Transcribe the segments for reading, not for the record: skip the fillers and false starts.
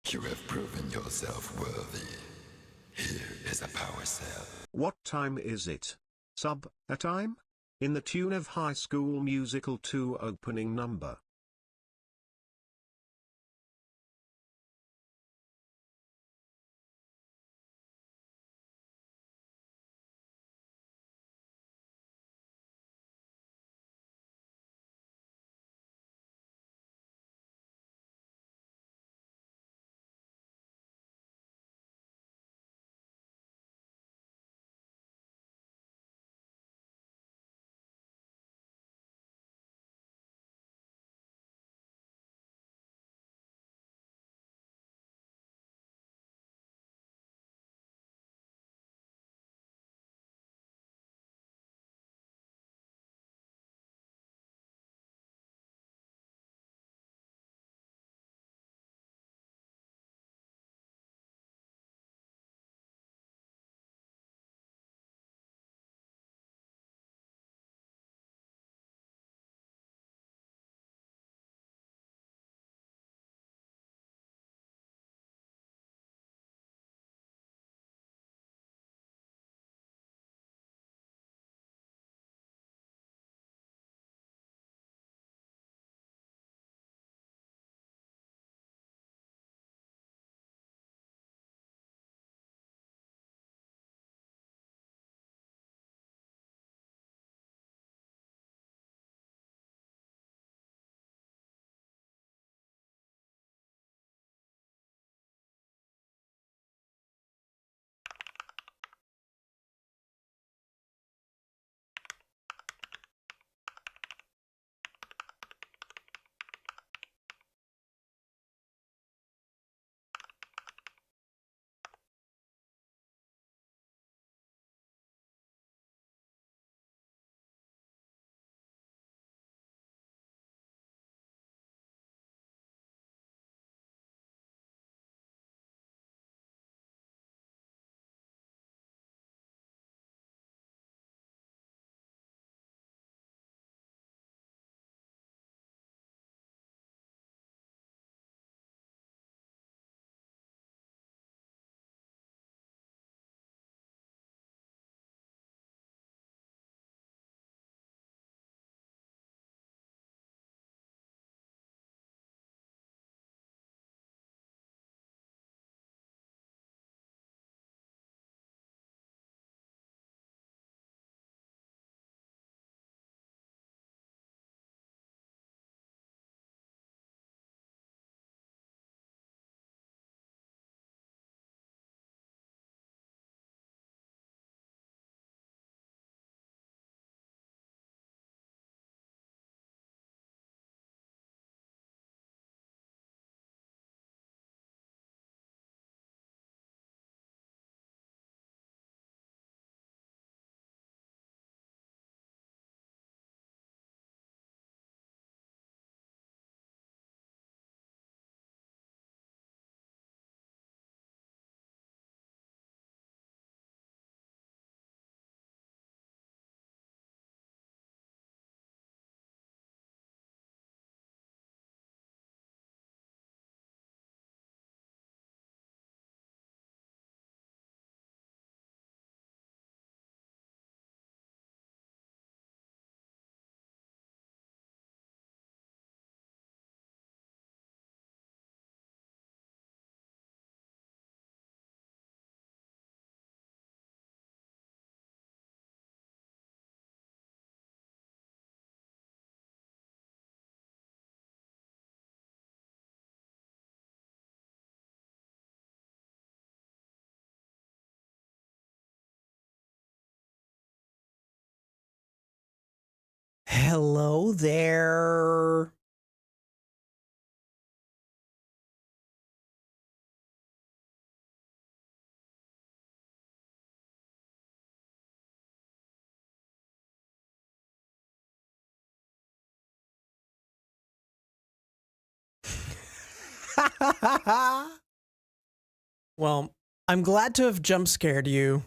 You have proven yourself worthy. Here is a power cell. What time is it? A time? In the tune of High School Musical 2 opening number. Hello there. Well, I'm glad to have jump scared you.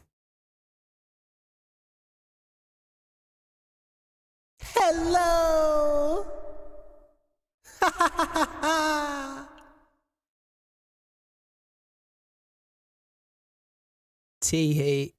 Hello. T hate.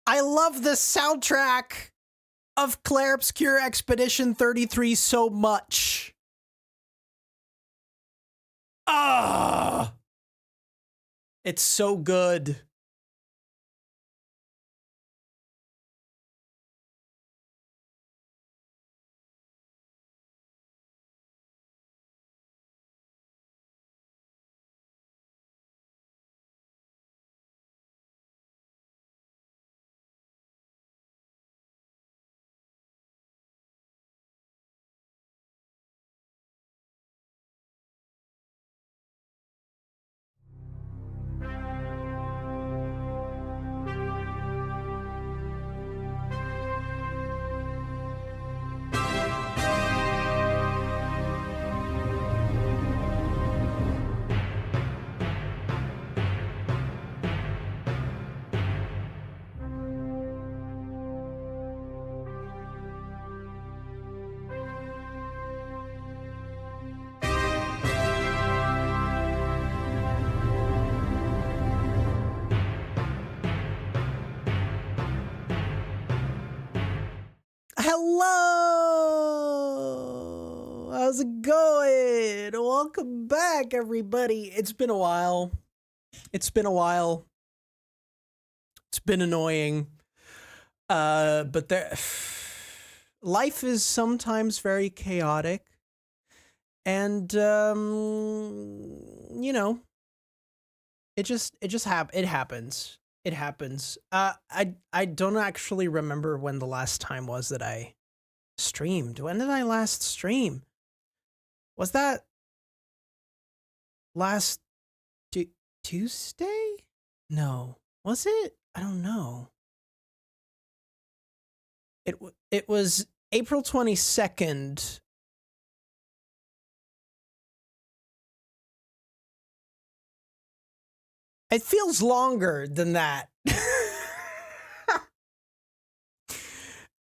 I love the soundtrack of Clair Obscure Expedition 33 so much. Ah, it's so good. Hello! How's it going? Welcome back, everybody. It's been a while. It's been annoying. But life is sometimes very chaotic. And you know, it happens. It happens. I don't actually remember when the last time was that I streamed. When did I last stream? Was that last Tuesday? No. Was it? I don't know. It was April 22nd. It feels longer than that.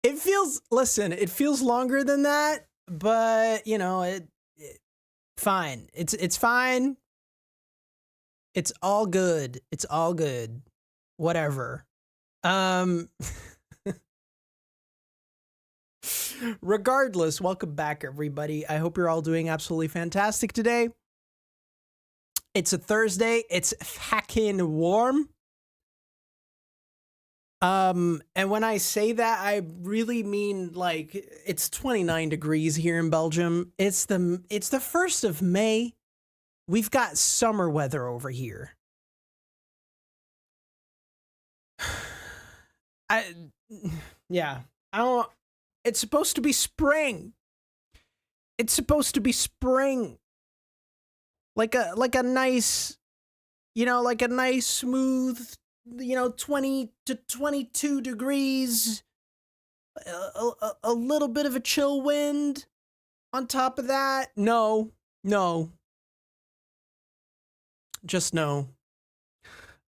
It feels longer than that, but you know, it fine. It's fine. It's all good. It's all good. Whatever. Regardless, welcome back, everybody. I hope you're all doing absolutely fantastic today. It's a Thursday. It's hacking warm. And when I say that, I really mean like it's 29 degrees here in Belgium. It's the 1st of May. We've got summer weather over here. I don't. It's supposed to be spring. It's supposed to be spring. Like a nice, like a nice smooth, 20 to 22 degrees. A little bit of a chill wind on top of that. No. Just no.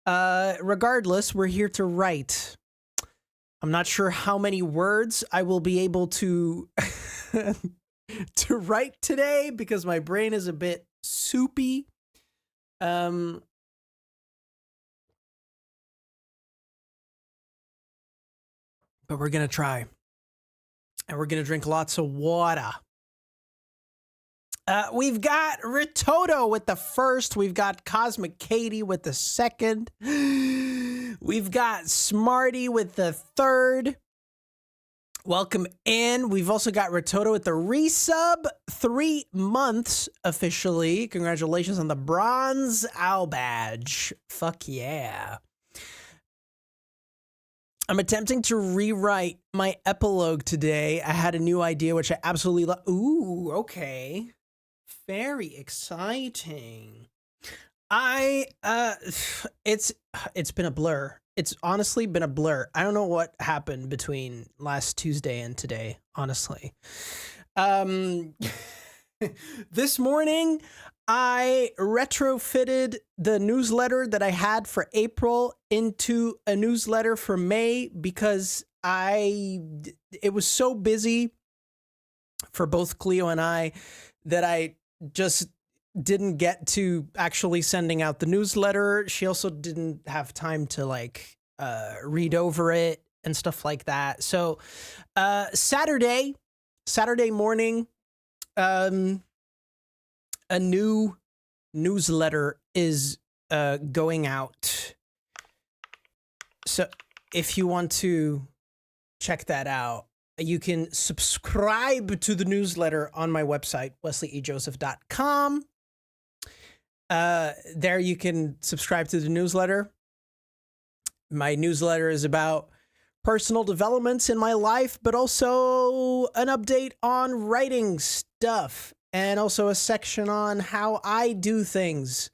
Regardless, we're here to write. I'm not sure how many words I will be able to to write today because my brain is a bit soupy. But we're gonna try. And we're gonna drink lots of water. We've got Ritoto with the first. We've got Cosmic Katie with the second. We've got Smarty with the third. Welcome in. We've also got Ritoto with the resub. 3 months officially. Congratulations on the bronze owl badge. Fuck yeah. I'm attempting to rewrite my epilogue today. I had a new idea, which I absolutely love. Ooh, okay. Very exciting. It's been a blur. It's honestly been a blur. I don't know what happened between last Tuesday and today, honestly. This morning, I retrofitted the newsletter that I had for April into a newsletter for May because it was so busy for both Cleo and I that I just didn't get to actually sending out the newsletter. She also didn't have time to read over it and stuff like that. So Saturday morning, a new newsletter is going out. So if you want to check that out, you can subscribe to the newsletter on my website, wesleyejoseph.com. There you can subscribe to the newsletter. My newsletter is about personal developments in my life, but also an update on writing stuff and also a section on how I do things,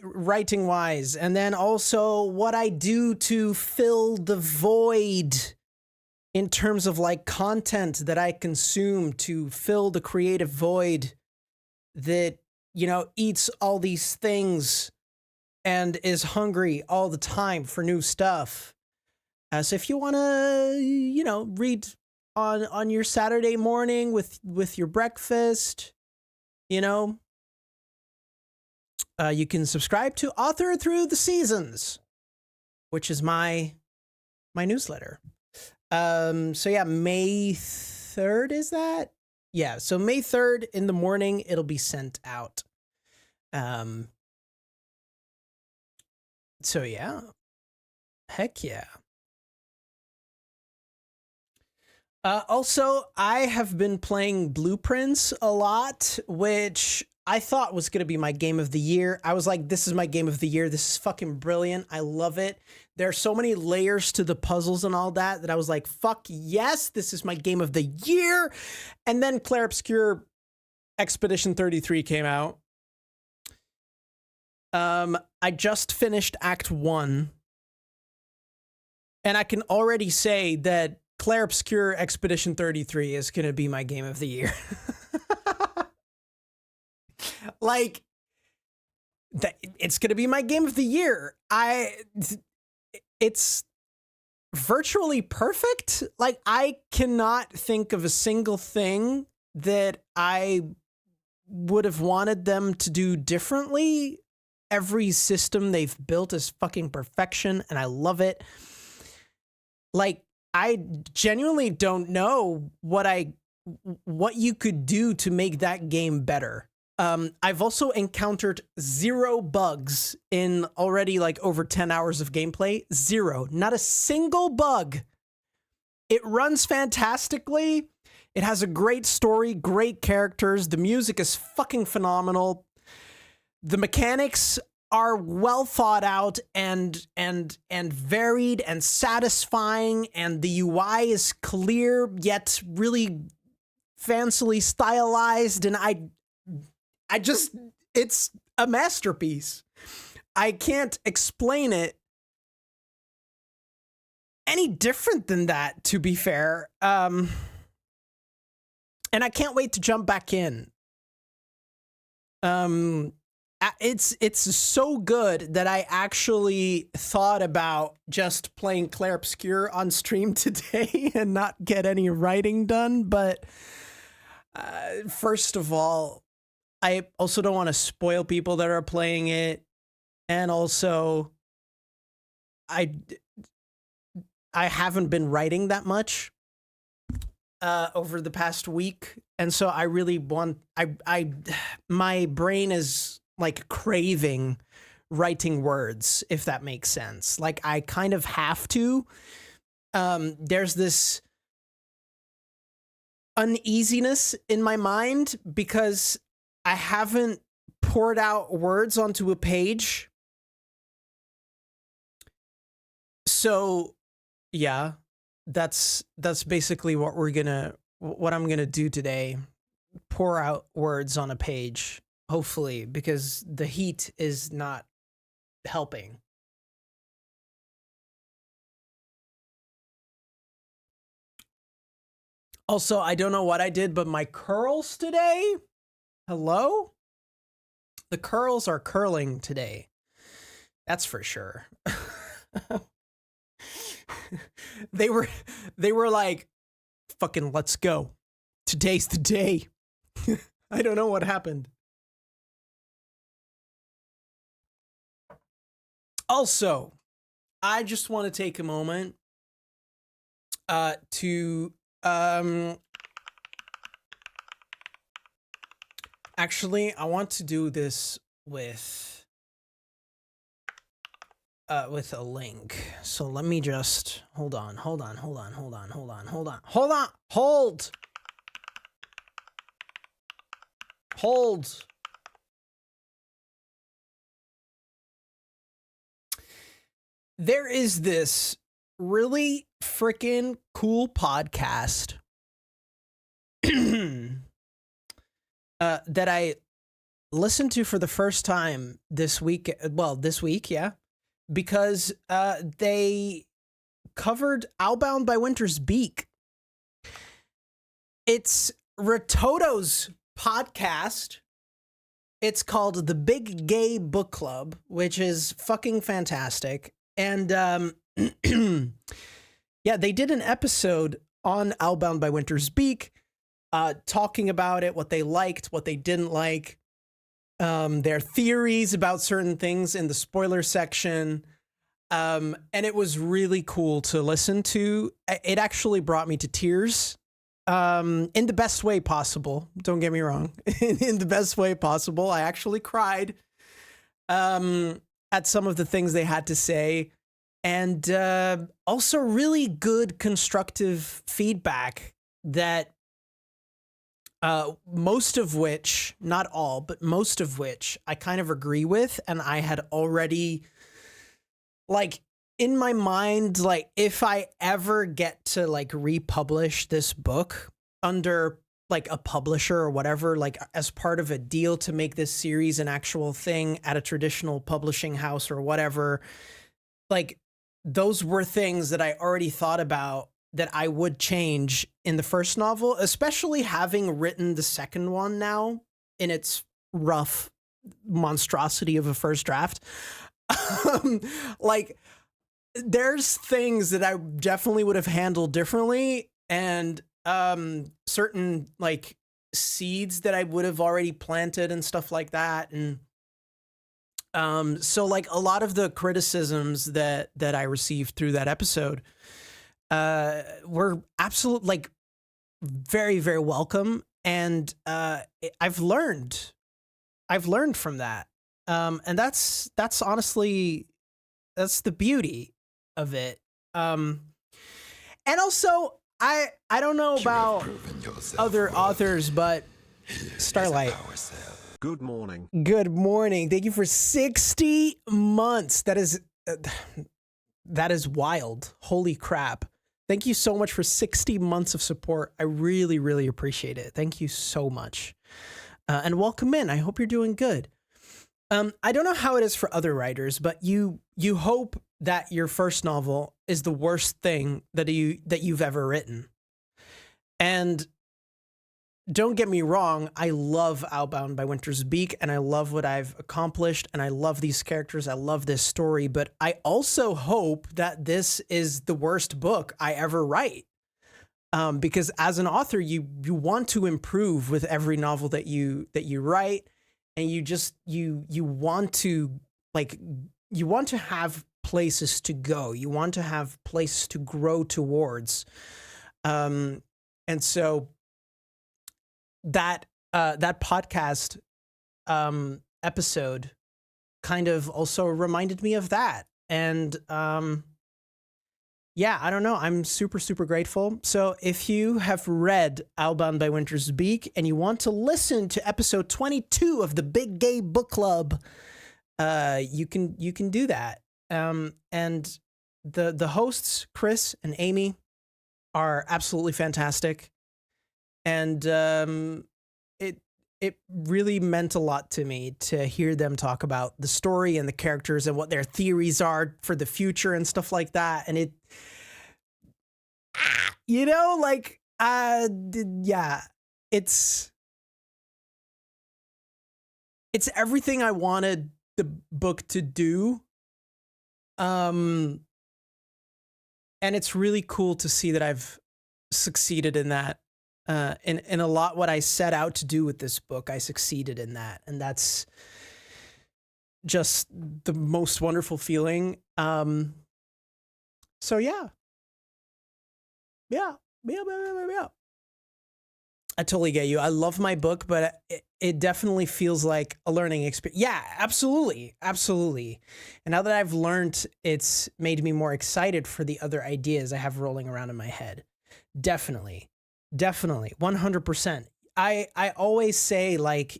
writing wise, and then also what I do to fill the void in terms of content that I consume to fill the creative void that, eats all these things and is hungry all the time for new stuff. So if you want to, read on your Saturday morning with your breakfast, you can subscribe to Author Through the Seasons, which is my newsletter. So yeah, May 3rd is that? Yeah, so May 3rd in the morning, it'll be sent out. So yeah, heck yeah. Also, I have been playing Blueprints a lot, which I thought was going to be my game of the year. I was like, this is my game of the year. This is fucking brilliant. I love it. There are so many layers to the puzzles and all that I was like, fuck yes, this is my game of the year. And then Clair Obscur Expedition 33 came out. I just finished Act 1. And I can already say that Clair Obscur Expedition 33 is going to be my game of the year. It's going to be my game of the year. It's virtually perfect. I cannot think of a single thing that I would have wanted them to do differently. Every system they've built is fucking perfection, and I love it. I genuinely don't know what you could do to make that game better. I've also encountered 0 bugs in already over 10 hours of gameplay. 0. Not a single bug. It runs fantastically. It has a great story, great characters. The music is fucking phenomenal. The mechanics are well thought out and varied and satisfying, and the UI is clear yet really fancily stylized, and I just, it's a masterpiece. I can't explain it any different than that, to be fair. And I can't wait to jump back in. it's so good that I actually thought about just playing Clair Obscur on stream today and not get any writing done. But first of all, I also don't want to spoil people that are playing it, and also I haven't been writing that much over the past week, and so I really want my brain is like craving writing words, if that makes sense. Like I kind of have to. There's this uneasiness in my mind because I haven't poured out words onto a page. So yeah, that's basically what I'm gonna do today. Pour out words on a page, hopefully, because the heat is not helping. Also, I don't know what I did, but my curls today, hello? The curls are curling today. That's for sure. They were like, fucking let's go. Today's the day. I don't know what happened. Also, I just want to take a moment to actually I want to do this with a link. So let me just hold on. There is this really freaking cool podcast that I listened to for the first time this week. Well, this week, yeah, because they covered Owlbound by Winter's Beak. It's Rototo's podcast. It's called The Big Gay Book Club, which is fucking fantastic. And yeah, they did an episode on Owlbound by Winter's Beak, talking about it, what they liked, what they didn't like, their theories about certain things in the spoiler section. And it was really cool to listen to. It actually brought me to tears, in the best way possible. Don't get me wrong. In the best way possible. I actually cried, at some of the things they had to say, and also really good constructive feedback that most of which, not all, but most of which I kind of agree with, and I had already, like, in my mind, like, if I ever get to like republish this book under like a publisher or whatever, like as part of a deal to make this series an actual thing at a traditional publishing house or whatever, like those were things that I already thought about that I would change in the first novel, especially having written the second one now in its rough monstrosity of a first draft. Like there's things that I definitely would have handled differently, and certain like seeds that I would have already planted and stuff like that. And so like a lot of the criticisms that I received through that episode were absolute, like very, very welcome. And I've learned from that. And that's honestly, that's the beauty of it. And also I don't know about other authors, but Starlight. Good morning. Good morning. Thank you for 60 months. That is wild. Holy crap. Thank you so much for 60 months of support. I really, really appreciate it. Thank you so much. And welcome in. I hope you're doing good. I don't know how it is for other writers, but you hope that your first novel is the worst thing that you've ever written. And don't get me wrong, I love Owlbound by Winter's Beak, and I love what I've accomplished, and I love these characters, I love this story, but I also hope that this is the worst book I ever write. Because as an author, you want to improve with every novel that you write, and you want to have places to go. You want to have places to grow towards. And so that podcast episode kind of also reminded me of that. And yeah, I don't know. I'm super, super grateful. So if you have read Owlbound by Winter's Beak and you want to listen to episode 22 of the Big Gay Book Club, you can do that. And the hosts, Chris and Amy, are absolutely fantastic. And it really meant a lot to me to hear them talk about the story and the characters and what their theories are for the future and stuff like that. And it, you know, like, yeah, it's everything I wanted the book to do. And it's really cool to see that I've succeeded in that. In a lot what I set out to do with this book, I succeeded in that. And that's just the most wonderful feeling. So yeah. Yeah. I totally get you. I love my book, but it definitely feels like a learning experience. Yeah, absolutely. Absolutely. And now that I've learned, it's made me more excited for the other ideas I have rolling around in my head. Definitely. 100%. I always say, like,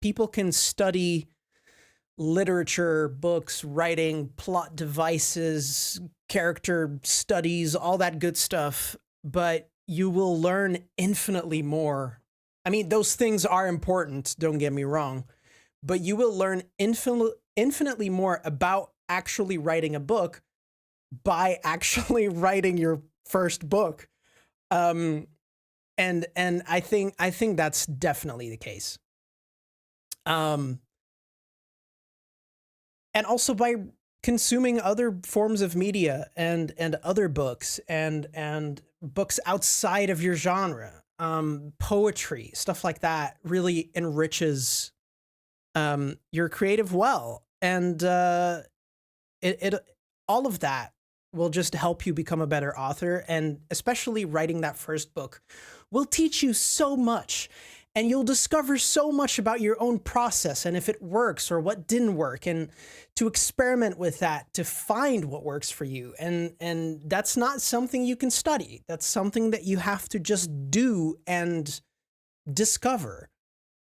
people can study literature, books, writing, plot devices, character studies, all that good stuff, but you will learn infinitely more. I mean, those things are important, don't get me wrong, but you will learn infinitely more about actually writing a book by actually writing your first book. And I think that's definitely the case. And also by consuming other forms of media and other books and books outside of your genre, poetry, stuff like that really enriches your creative well. And it all of that will just help you become a better author. And especially writing that first book will teach you so much. And you'll discover so much about your own process and if it works or what didn't work, and to experiment with that to find what works for you. And that's not something you can study. That's something that you have to just do and discover.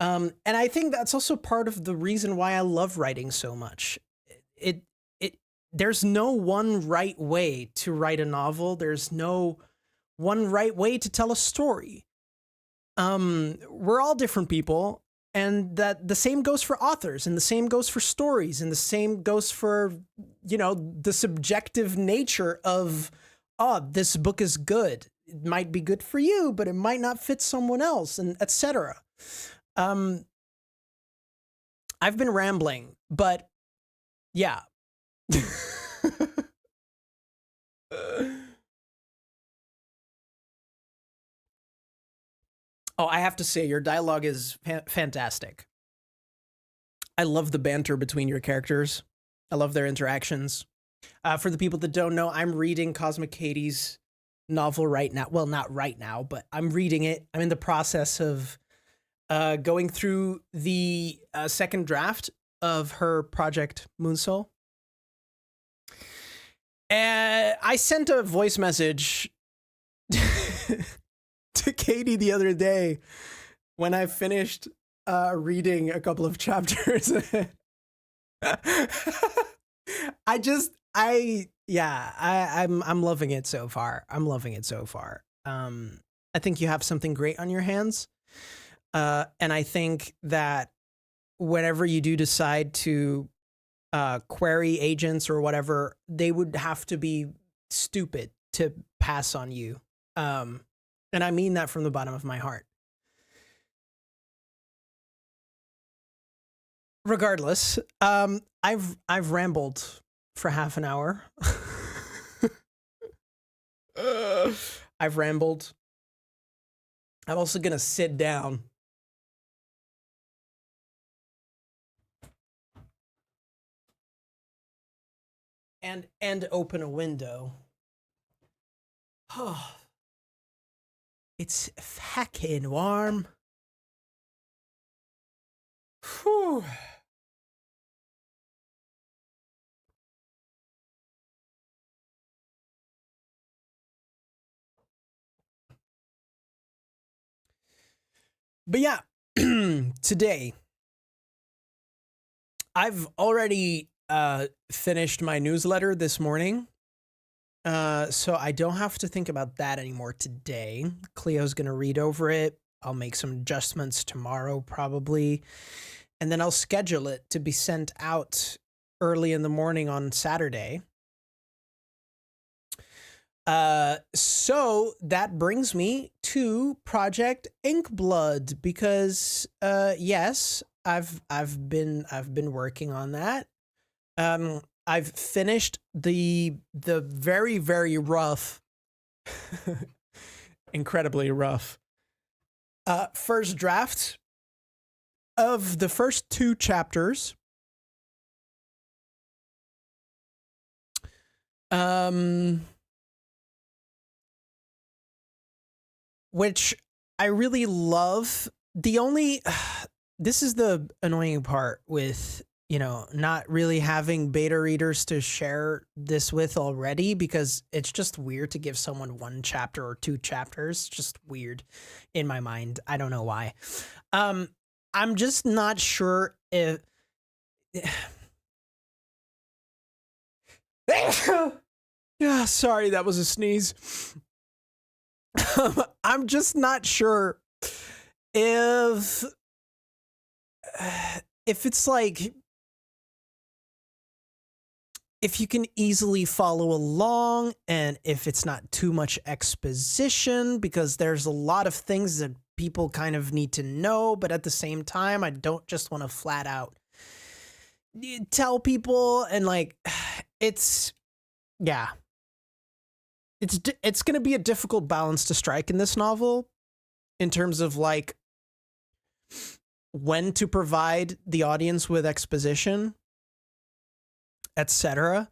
And I think that's also part of the reason why I love writing so much. There's no one right way to write a novel. There's no one right way to tell a story. We're all different people, and that the same goes for authors, and the same goes for stories, and the same goes for, you know, the subjective nature of, oh, this book is good. It might be good for you, but it might not fit someone else, and etc. I've been rambling, but yeah. Oh, I have to say, your dialogue is fantastic. I love the banter between your characters. I love their interactions. For the people that don't know, I'm reading Cosmic Katie's novel right now. Well, not right now, but I'm reading it. I'm in the process of going through the second draft of her project Moonsoul. And I sent a voice message to Katie the other day when I finished reading a couple of chapters. I'm loving it so far. I think you have something great on your hands. And I think that whenever you do decide to query agents or whatever, they would have to be stupid to pass on you. And I mean that from the bottom of my heart. regardless, I've rambled for half an hour. I've rambled. I'm also gonna sit down. And open a window. Oh, it's fucking warm. Whew. But yeah, today I've already finished my newsletter this morning. So I don't have to think about that anymore today. Cleo's going to read over it. I'll make some adjustments tomorrow probably. And then I'll schedule it to be sent out early in the morning on Saturday. So that brings me to Project Inkblood because yes, I've been working on that. I've finished the very, very rough, incredibly rough, first draft of the first 2 chapters. Which I really love. This is the annoying part with, not really having beta readers to share this with already, because it's just weird to give someone 1 chapter or 2 chapters. Just weird in my mind. I don't know why. I'm just not sure if yeah, sorry, that was a sneeze. I'm just not sure if it's like, if you can easily follow along and if it's not too much exposition, because there's a lot of things that people kind of need to know, but at the same time, I don't just want to flat out tell people, and like, it's going to be a difficult balance to strike in this novel in terms of like when to provide the audience with exposition, etc.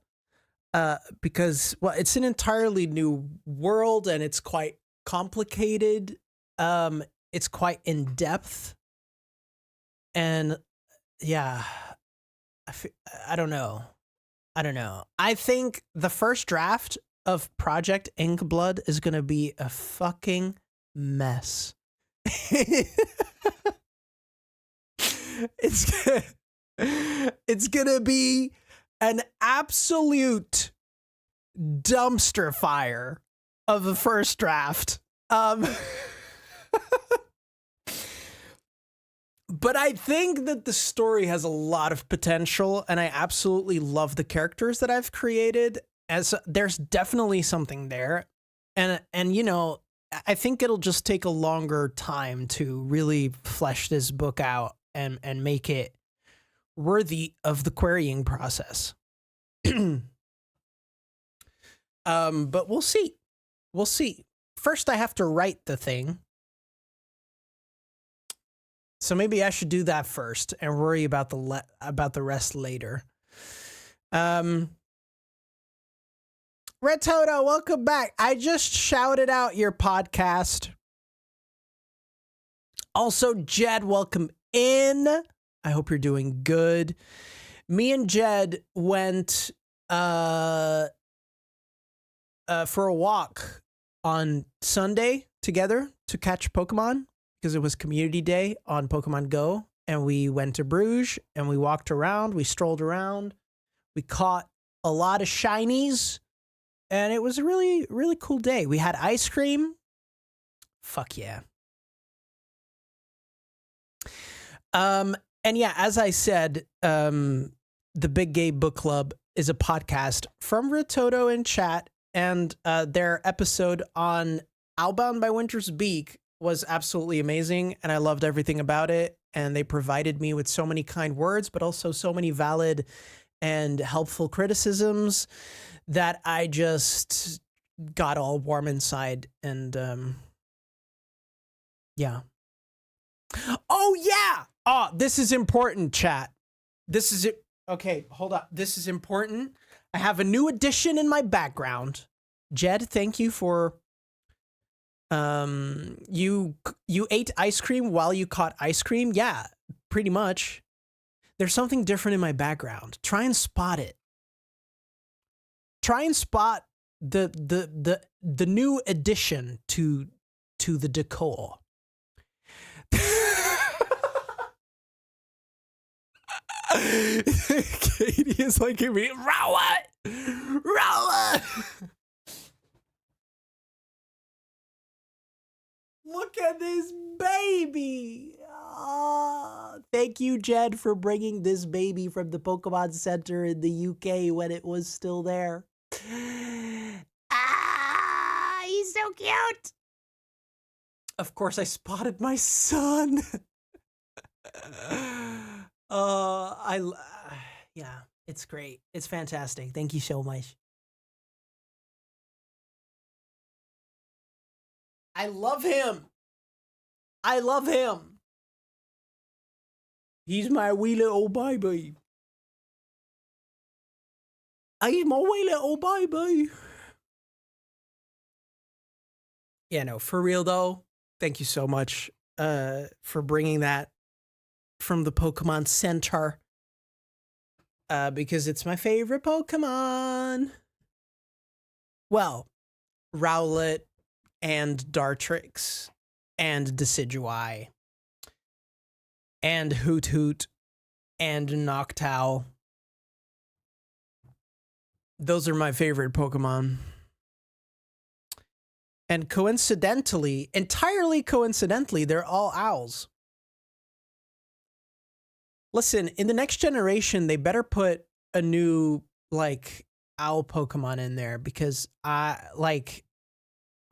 Because, well, it's an entirely new world and it's quite complicated. It's quite in depth, and yeah, I don't know. I think the first draft of Project Inkblood is going to be a fucking mess. It's going to be an absolute dumpster fire of a first draft. But I think that the story has a lot of potential, and I absolutely love the characters that I've created. As there's definitely something there, and I think it'll just take a longer time to really flesh this book out and make it worthy of the querying process. But we'll see. First, I have to write the thing. So maybe I should do that first and worry about the rest later. Red Toto, welcome back. I just shouted out your podcast. Also, Jed, welcome in. I hope you're doing good. Me and Jed went for a walk on Sunday together to catch Pokemon, because it was community day on Pokemon Go, and we went to Bruges and we walked around, we strolled around, we caught a lot of shinies, and it was a really, really cool day. We had ice cream. Fuck yeah. And yeah, as I said, the Big Gay Book Club is a podcast from Rototo in chat, and their episode on Owlbound by Winter's Beak was absolutely amazing, and I loved everything about it. And they provided me with so many kind words, but also so many valid and helpful criticisms that I just got all warm inside. And yeah. Oh, yeah. Oh, this is important, chat. This is it. Okay, hold up. This is important. I have a new addition in my background. Jed, thank you for you ate ice cream while you caught ice cream? Yeah, pretty much. There's something different in my background. Try and spot it. Try and spot the new addition to the decor. Katie is like giving me Rowa. Look at this baby. Oh, thank you, Jed, for bringing this baby from the Pokemon Center in the UK when it was still there. Ah, he's so cute. Of course, I spotted my son. Yeah, it's great. It's fantastic. Thank you so much. I love him. I love him. He's my wee little baby. He's my wee little baby. Yeah, no, for real though. Thank you so much for bringing that from the Pokemon Center. Because it's my favorite Pokemon. Well, Rowlet and Dartrix and Decidueye and Hoot and Noctowl. Those are my favorite Pokemon. And coincidentally, entirely coincidentally, they're all owls. Listen, in the next generation, they better put a new, like, owl Pokemon in there because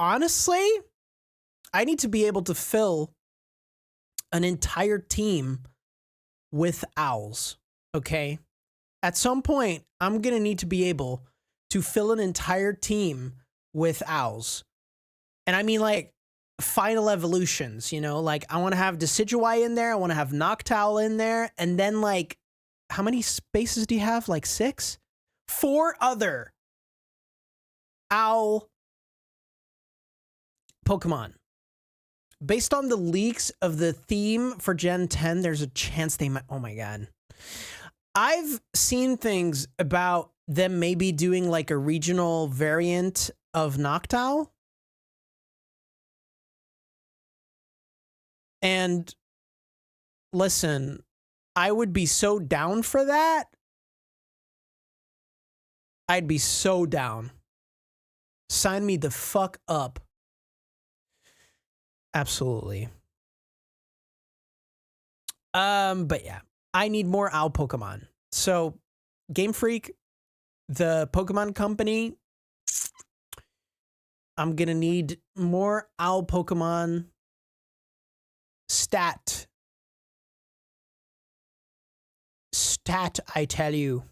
honestly, I need to be able to fill an entire team with owls, okay? At some point, I'm going to need to be able to fill an entire team with owls. And I mean, like, final evolutions, you know? Like, I want to have Decidueye in there. I want to have Noctowl in there. And then, like, how many spaces do you have? Like 6? 4 other owl Pokemon. Based on the leaks of the theme for Gen 10, there's a chance they might... Oh, my God. I've seen things about them maybe doing, like, a regional variant of Noctowl. And listen, I would be so down for that. I'd be so down. Sign me the fuck up. Absolutely. But yeah, I need more owl Pokemon. So, Game Freak, the Pokemon company, I'm gonna need more owl Pokemon. Stat, I tell you.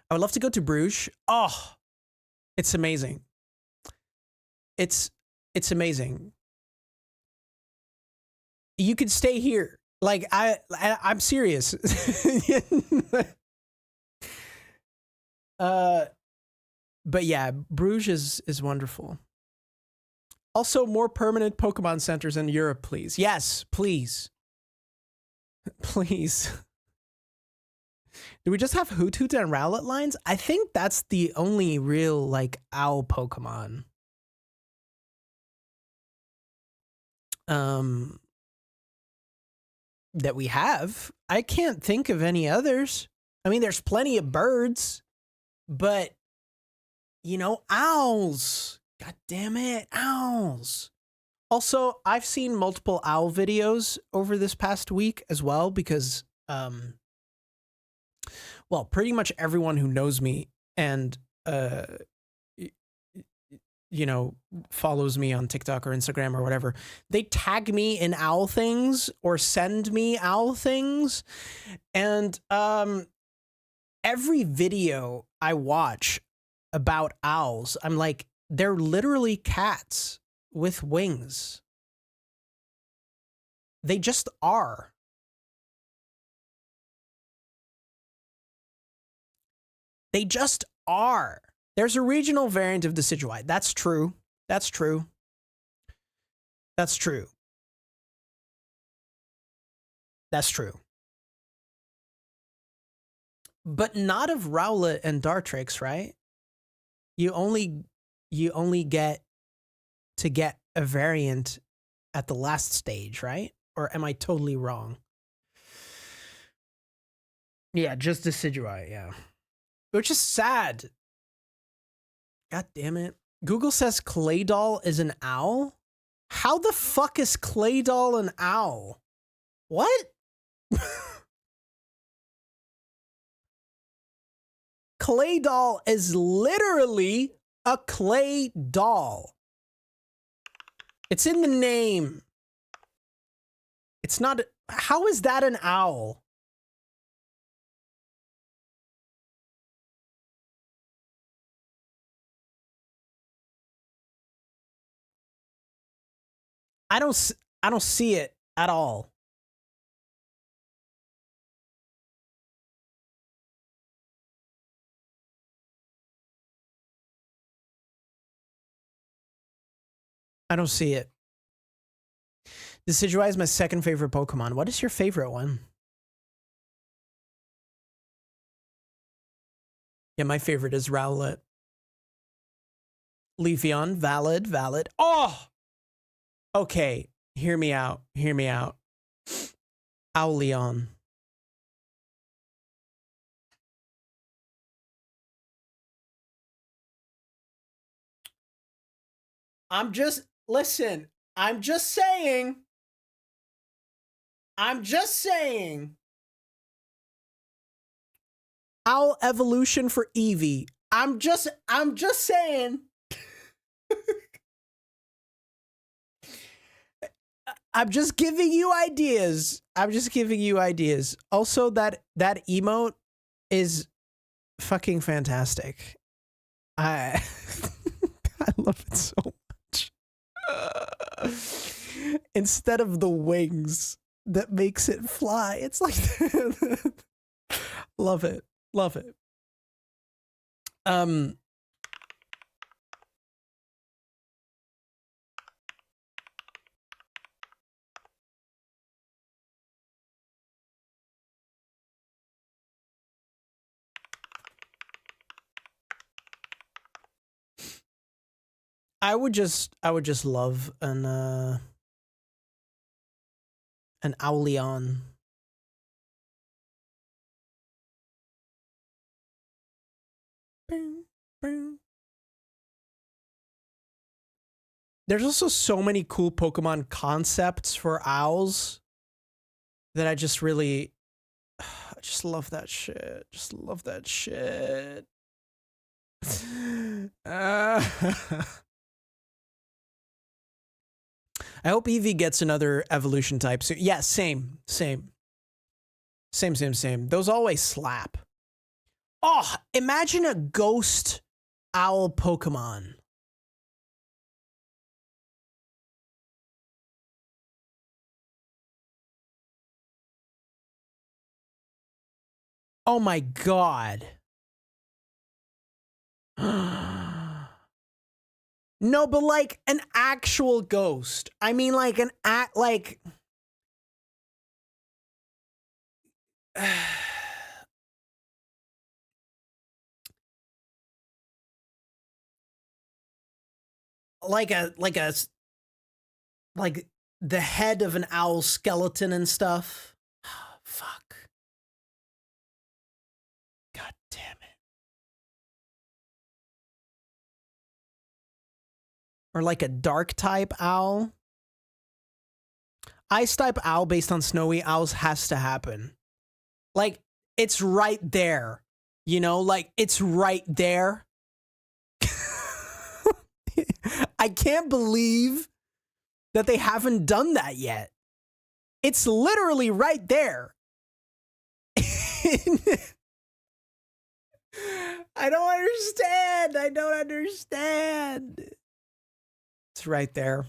I would love to go to Bruges. Oh, it's amazing. It's amazing. You could stay here. Like, I'm serious. But yeah, Bruges is wonderful. Also, more permanent Pokemon centers in Europe, please. Yes, please. Please. Do we just have Hoot and Rowlet lines? I think that's the only real, like, owl Pokemon. That we have. I can't think of any others. I mean, there's plenty of birds, but, you know, owls. God damn it, owls. Also, I've seen multiple owl videos over this past week as well because, well, pretty much everyone who knows me and you know, follows me on TikTok or Instagram or whatever, they tag me in owl things or send me owl things. And every video I watch about owls, I'm like, they're literally cats with wings. They just are. They just are. There's a regional variant of decidueye. That's true. That's true. That's true. That's true. But not of Rowlet and Dartrix, right? You only get to get a variant at the last stage, right? Or am I totally wrong? Yeah, just decidueye, yeah. Which is sad. God damn it. Google says Claydol is an owl? How the fuck is Claydol an owl? What? Claydol is literally a clay doll. It's in the name. It's not. How is that an owl? I don't see it at all. I don't see it. Decidueye is my second favorite Pokemon. What is your favorite one? Yeah, my favorite is Rowlet. Leafeon, valid, valid. Oh! Okay, hear me out, hear me out. Owleon. Listen, I'm just saying. Owl evolution for Eevee. I'm just saying. I'm just giving you ideas. Also, that emote is fucking fantastic. I love it so much. Instead of the wings that makes it fly, it's like love it. I would just love an Owleon. There's also so many cool Pokemon concepts for owls that I just really, I just love that shit. I hope Eevee gets another evolution type soon. Yeah, same. Those always slap. Oh, imagine a ghost owl Pokemon. Oh my god. No, but like an actual ghost. I mean, like like like the head of an owl skeleton and stuff. Fuck. God damn it. Or like a dark type owl. Ice type owl based on snowy owls has to happen. Like, it's right there. You know, like, it's right there. I can't believe that they haven't done that yet. It's literally right there. I don't understand. I don't understand. It's right there.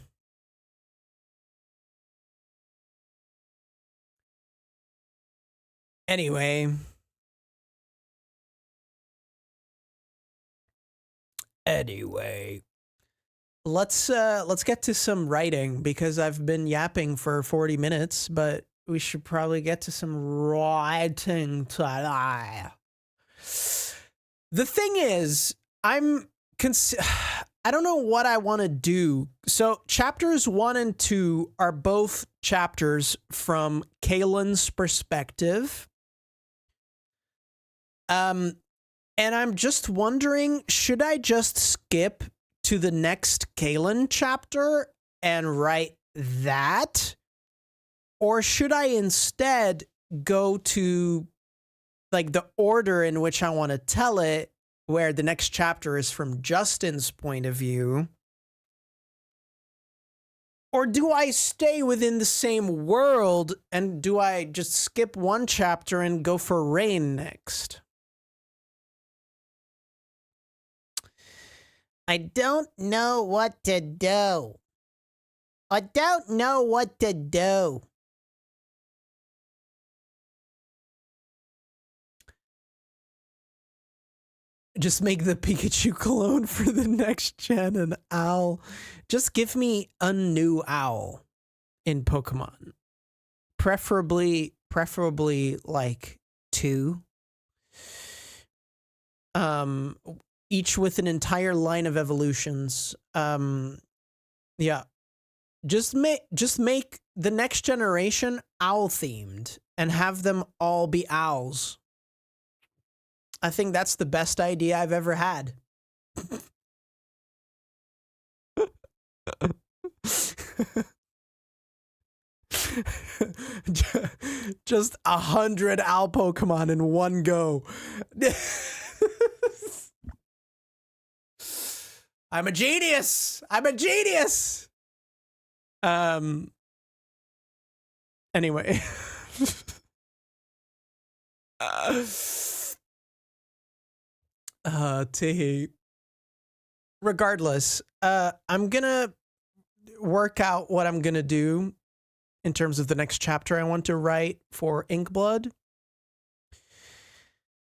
Anyway. Let's get to some writing because I've been yapping for 40 minutes, but we should probably get to some writing today. The thing is, I don't know what I want to do. So chapters 1 and 2 are both chapters from Kaylin's perspective. And I'm just wondering, should I just skip to the next Kaylin chapter and write that? Or should I instead go to like the order in which I want to tell it, where the next chapter is from Justin's point of view? Or do I stay within the same world and do I just skip one chapter and go for Rain next? I don't know what to do. I don't know what to do. Just make the Pikachu clone for the next gen an owl. Just give me a new owl in Pokemon. Preferably like 2. Each with an entire line of evolutions. Yeah. Just make the next generation owl themed and have them all be owls. I think that's the best idea I've ever had. Just 100 owl Pokemon in one go. I'm a genius. I'm a genius. Anyway. Regardless, I'm gonna work out what I'm gonna do in terms of the next chapter I want to write for Inkblood.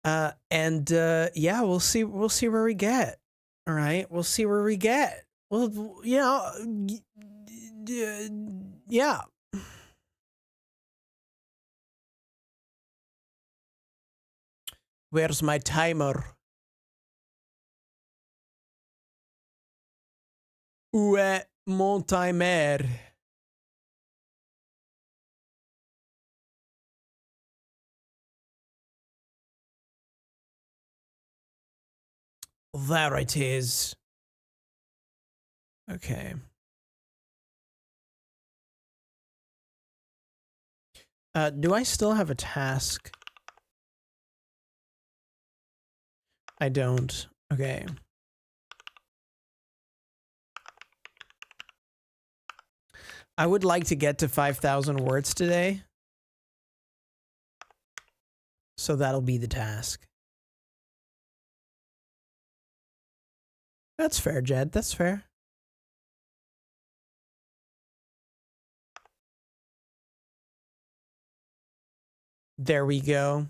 Yeah, we'll see where we get. All right, we'll see where we get. Well, you know, yeah. Where's my timer? Où est mon timer? There it is. Okay. Do I still have a task? I don't. Okay. I would like to get to 5,000 words today. So that'll be the task. That's fair, Jed. That's fair. There we go.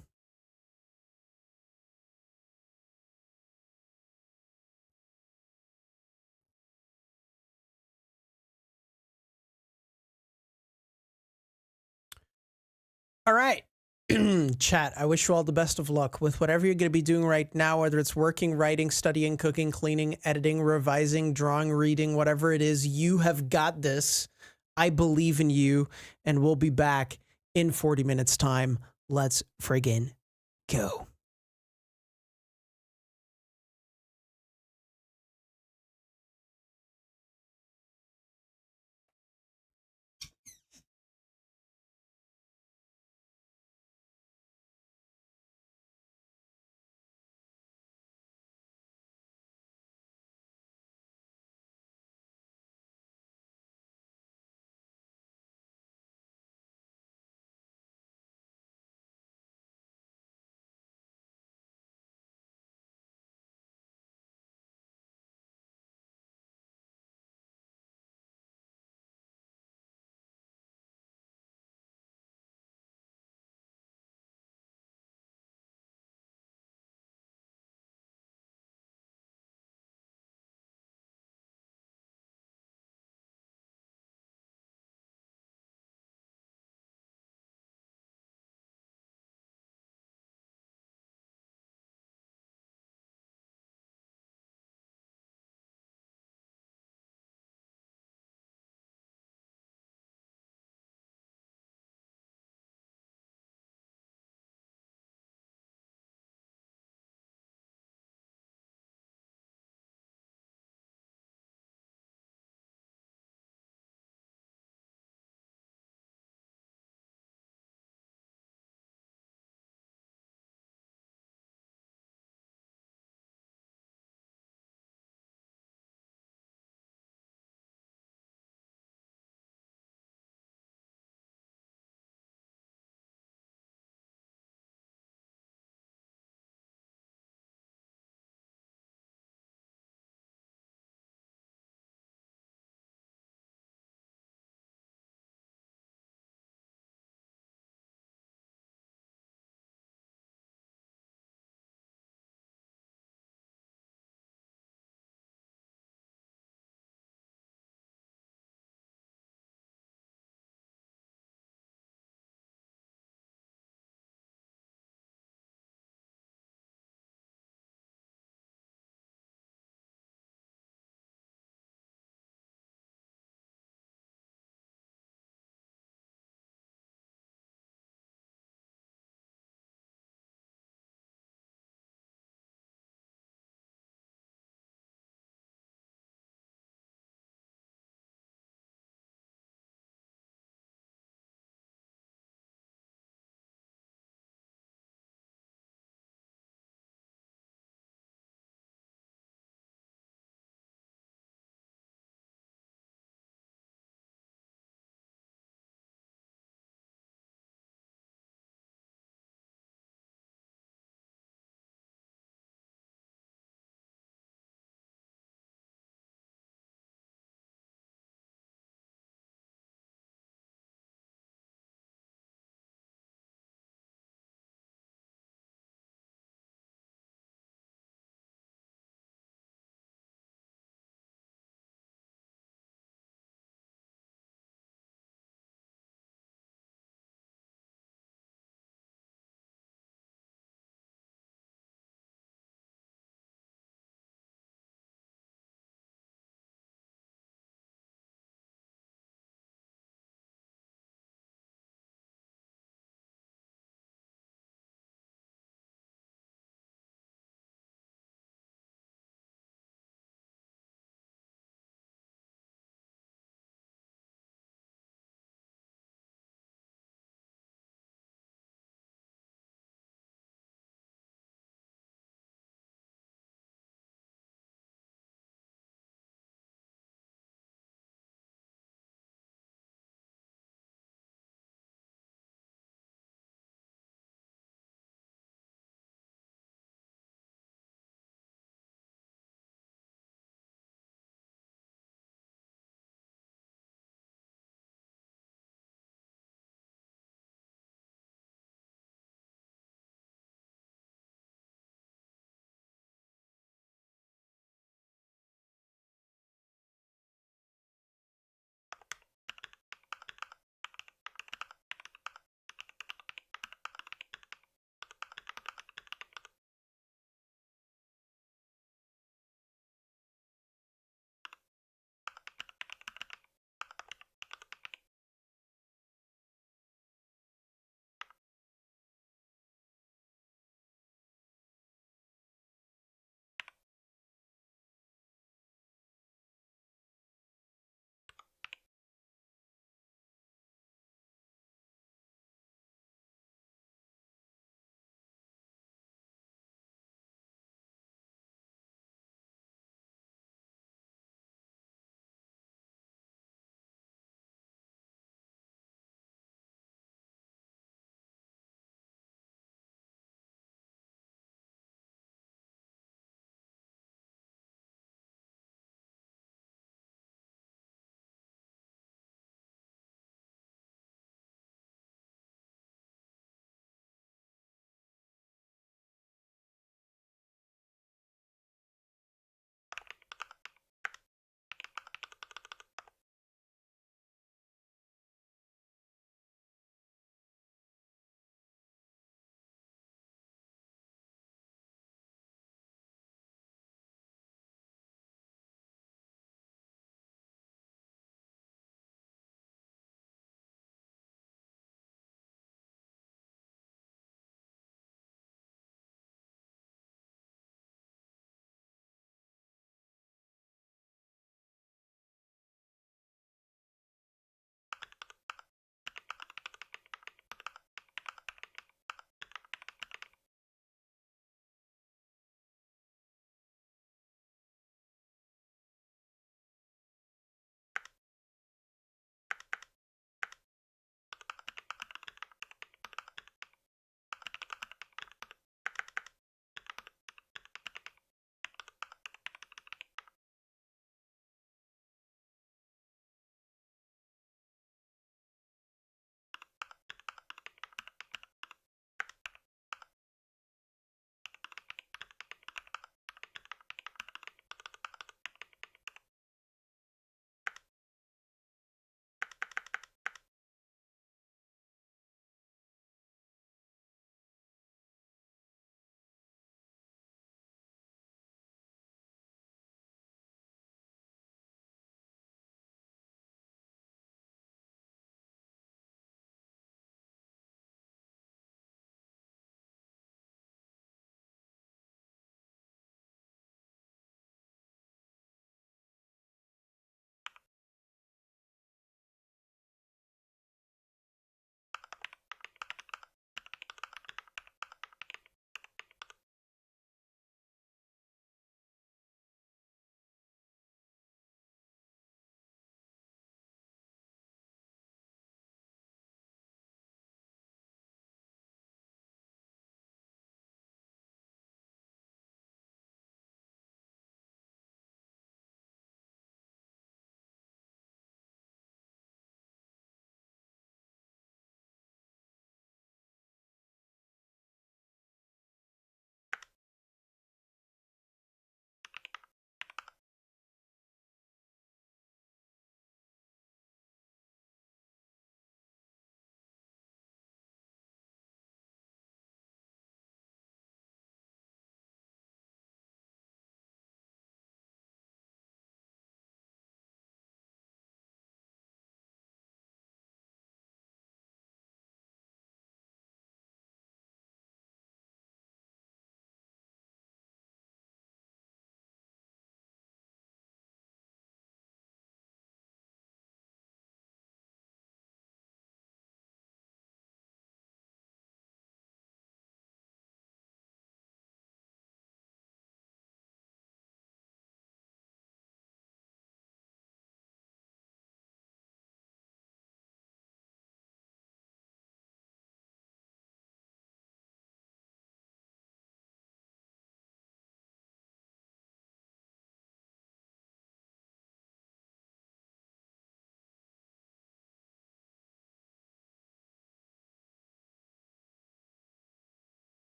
All right. Chat, I wish you all the best of luck with whatever you're going to be doing right now, whether it's working, writing, studying, cooking, cleaning, editing, revising, drawing, reading, whatever it is. You have got this. I believe in you, and we'll be back in 40 minutes time. Let's friggin' go.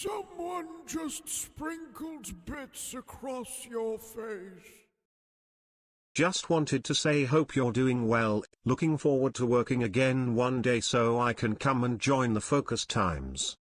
Someone just sprinkled bits across your face. Just wanted to say hope you're doing well, looking forward to working again one day so I can come and join the focus times.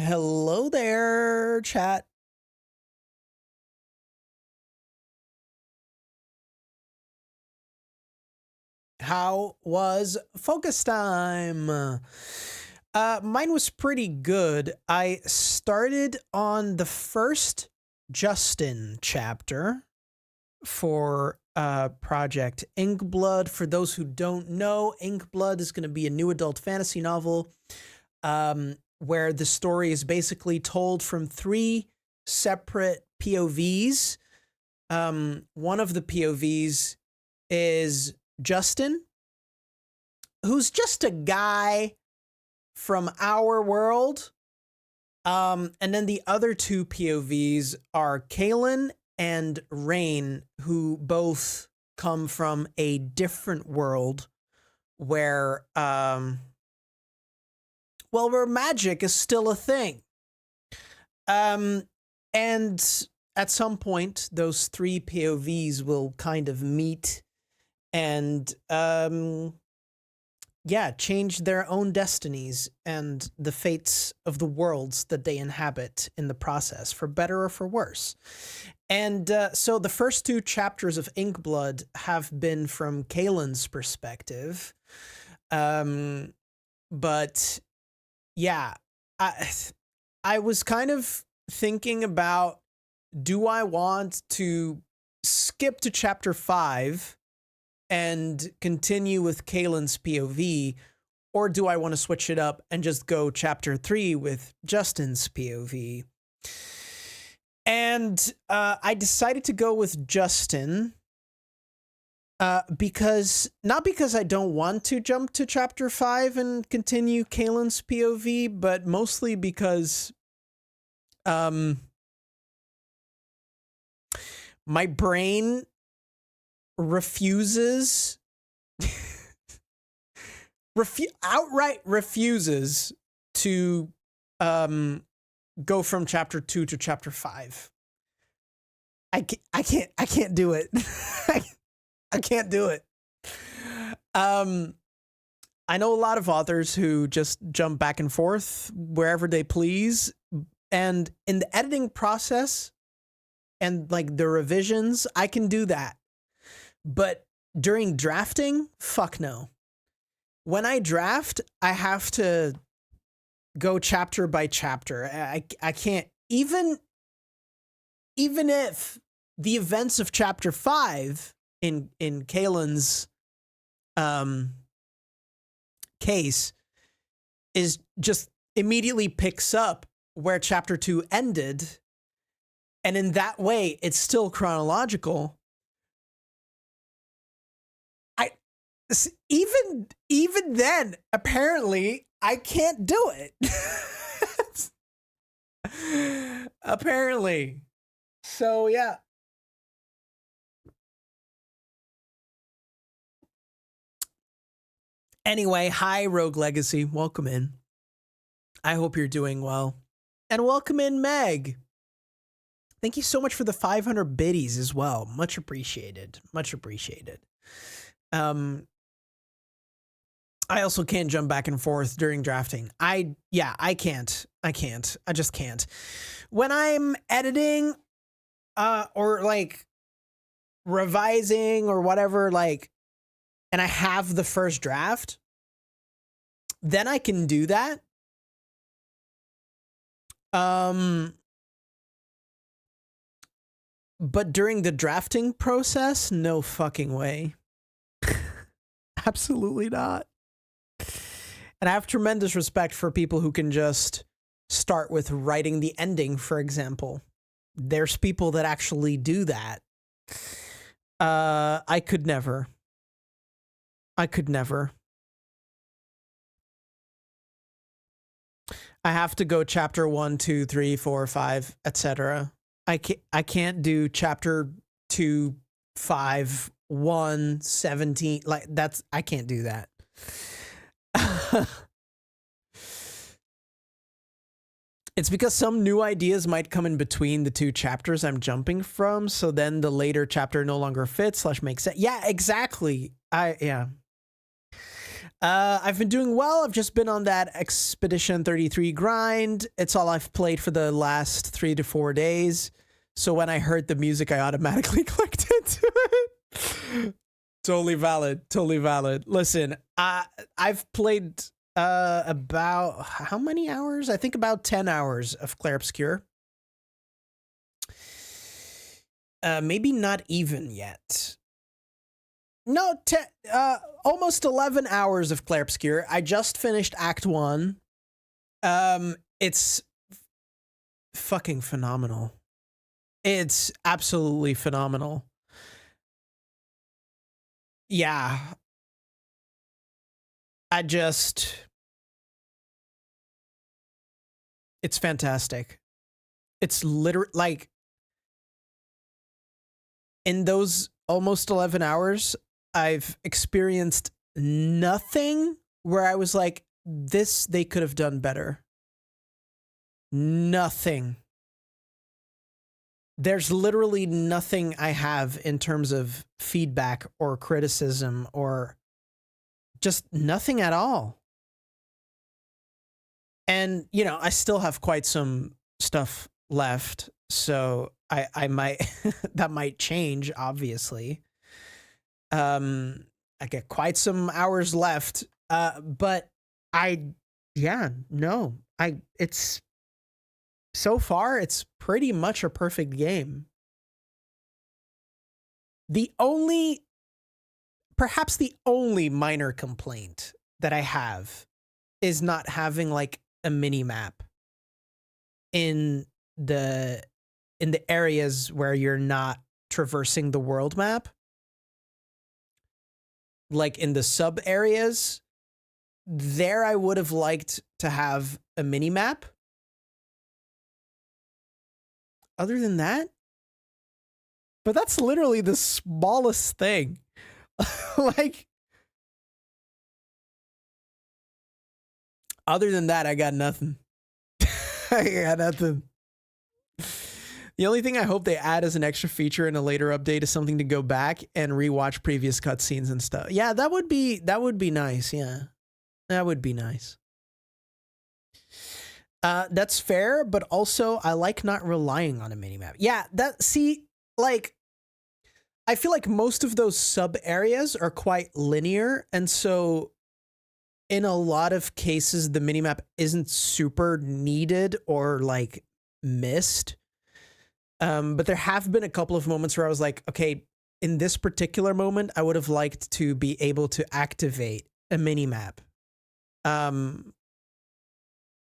Hello there, chat. How was focus time? Mine was pretty good. I started on the first Justin chapter for Project Inkblood. For those who don't know, Inkblood is going to be a new adult fantasy novel where the story is basically told from 3 separate POVs. One of the POVs is Justin, who's just a guy from our world. And then the other 2 POVs are Kaylin and Rain, who both come from a different world where, where magic is still a thing. And at some point, those 3 POVs will kind of meet and, change their own destinies and the fates of the worlds that they inhabit in the process, for better or for worse. And so the first 2 chapters of Inkblood have been from Kaylin's perspective. But yeah, I was kind of thinking about, do I want to skip to chapter 5 and continue with Kaylin's POV, or do I want to switch it up and just go chapter 3 with Justin's POV? And I decided to go with Justin not because I don't want to jump to chapter 5 and continue Kaylin's POV, but mostly because my brain outright refuses to go from chapter 2 to chapter 5. I can't do it. I can't do it. I know a lot of authors who just jump back and forth wherever they please, and in the editing process and like the revisions, I can do that. But during drafting, fuck no. When I draft, I have to go chapter by chapter. I can't, even if the events of chapter 5 in Kaylin's case is just immediately picks up where chapter 2 ended, and in that way it's still chronological. Even then, apparently, I can't do it. Apparently. So, yeah. Anyway, hi, Rogue Legacy. Welcome in. I hope you're doing well. And welcome in, Meg. Thank you so much for the 500 biddies as well. Much appreciated. Much appreciated. I also can't jump back and forth during drafting. I can't. I just can't. When I'm editing, or like revising or whatever, like, and I have the first draft, then I can do that. But during the drafting process, no fucking way. Absolutely not. And I have tremendous respect for people who can just start with writing the ending, for example. There's people that actually do that. I could never. I have to go chapter 1, 2, 3, 4, 5, etc. I can't do chapter 2, 5, 1, 17. Like, that's, I can't do that. It's because some new ideas might come in between the 2 chapters I'm jumping from, so then the later chapter no longer fits / makes sense. Yeah, exactly. I've been doing well. I've just been on that Expedition 33 grind. It's all I've played for the last 3 to 4 days. So when I heard the music, I automatically clicked into it. Totally valid. Totally valid. Listen, I've played about how many hours? I think about 10 hours of Clair Obscur. Maybe not even yet. No, almost 11 hours of Clair Obscur. I just finished Act 1. It's fucking phenomenal. It's absolutely phenomenal. Yeah. It's fantastic. It's literally like in those almost 11 hours, I've experienced nothing where I was like, this they could have done better. Nothing. There's literally nothing I have in terms of feedback or criticism or just nothing at all. And, you know, I still have quite some stuff left, so I might, that might change, obviously. I get quite some hours left, but it's, so far, it's pretty much a perfect game. Perhaps the only minor complaint that I have is not having like a mini map in the areas where you're not traversing the world map. Like in the sub areas, there I would have liked to have a mini map. Other than that, but that's literally the smallest thing. Like, other than that, I got nothing. I got nothing. The only thing I hope they add as an extra feature in a later update is something to go back and rewatch previous cutscenes and stuff. Yeah, that would be nice. Yeah, that would be nice. That's fair, but also I like not relying on a minimap. Yeah, like, I feel like most of those sub areas are quite linear, and so in a lot of cases, the minimap isn't super needed or like missed. But there have been a couple of moments where I was like, okay, in this particular moment, I would have liked to be able to activate a minimap.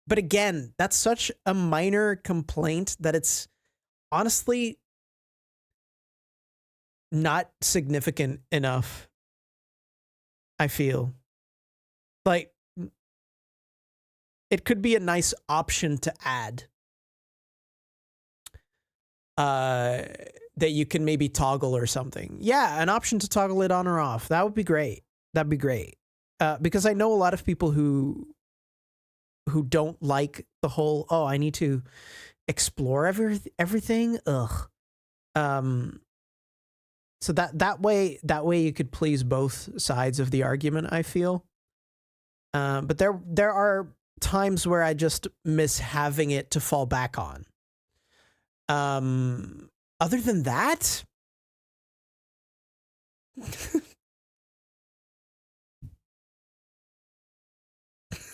But again, that's such a minor complaint that it's honestly not significant enough, I feel. Like, it could be a nice option to add. That you can maybe toggle or something. Yeah, an option to toggle it on or off. That would be great. That'd be great. Because I know a lot of people who don't like the whole, oh, I need to explore everything. Ugh. So that way you could please both sides of the argument, I feel. But there are times where I just miss having it to fall back on. Other than that,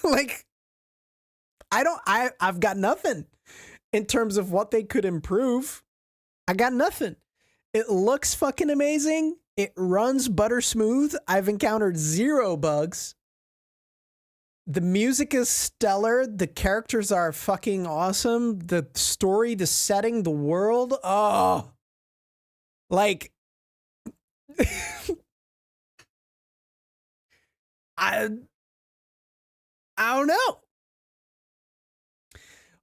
like, I've got nothing in terms of what they could improve. I got nothing. It looks fucking amazing. It runs butter smooth. I've encountered 0 bugs. The music is stellar. The characters are fucking awesome. The story, the setting, the world. Oh, like, I don't know.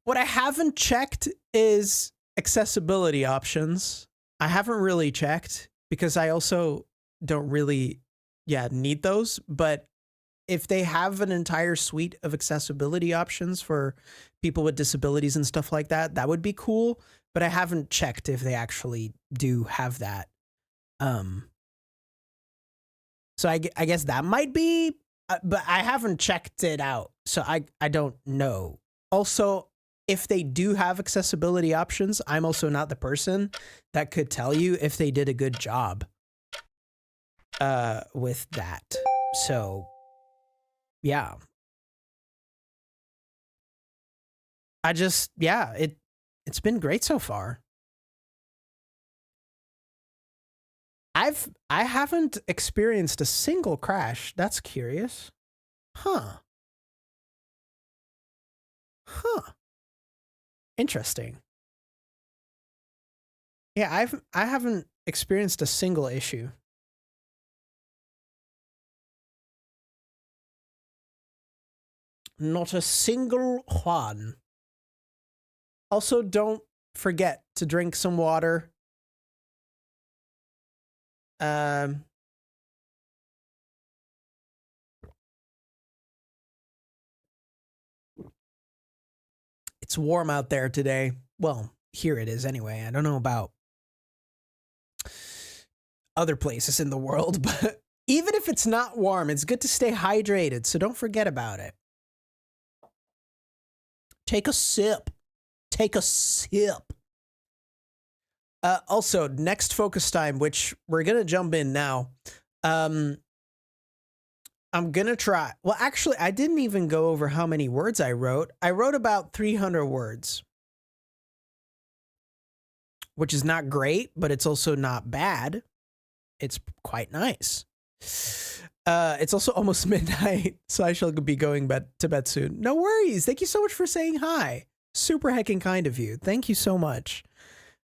What I haven't checked is accessibility options. I haven't really checked because I also don't really, need those. But if they have an entire suite of accessibility options for people with disabilities and stuff like that, that would be cool. But I haven't checked if they actually do have that. So I guess that might be but I haven't checked it out, so I don't know. Also, if they do have accessibility options, I'm also not the person that could tell you if they did a good job with that. So, yeah. It's been great so far. I haven't experienced a single crash. That's curious. Huh. Huh. Interesting. Yeah, I haven't experienced a single issue. Not a single one. Also, don't forget to drink some water. It's warm out there today. Well, here it is anyway. I don't know about other places in the world, but even if it's not warm, it's good to stay hydrated, so don't forget about it. Take a sip. Take a sip. Also, next focus time, which we're going to jump in now. I'm going to try. Well, actually, I didn't even go over how many words I wrote. I wrote about 300 words, which is not great, but it's also not bad. It's quite nice. It's also almost midnight, so I shall be going to bed soon. No worries. Thank you so much for saying hi. Super heckin' kind of you. Thank you so much.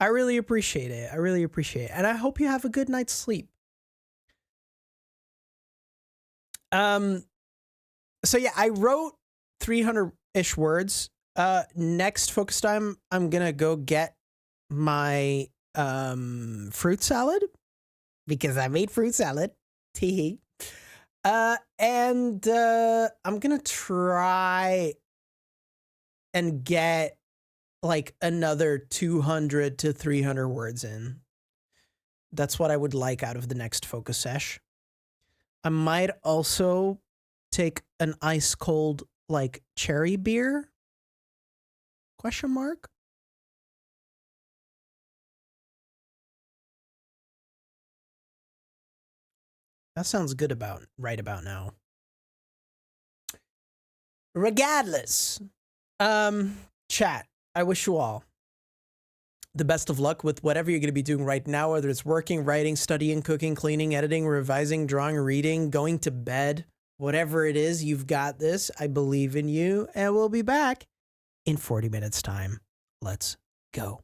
I really appreciate it. I really appreciate it. And I hope you have a good night's sleep. So yeah, I wrote 300-ish words. Next focus time, I'm gonna go get my fruit salad because I made fruit salad. Teehee. And I'm gonna try and get like another 200 to 300 words in. That's what I would like out of the next focus sesh. I might also take an ice cold like cherry beer? Question mark? That sounds good right about now. Regardless, chat, I wish you all the best of luck with whatever you're going to be doing right now, whether it's working, writing, studying, cooking, cleaning, editing, revising, drawing, reading, going to bed, whatever it is, you've got this. I believe in you, and we'll be back in 40 minutes time. Let's go.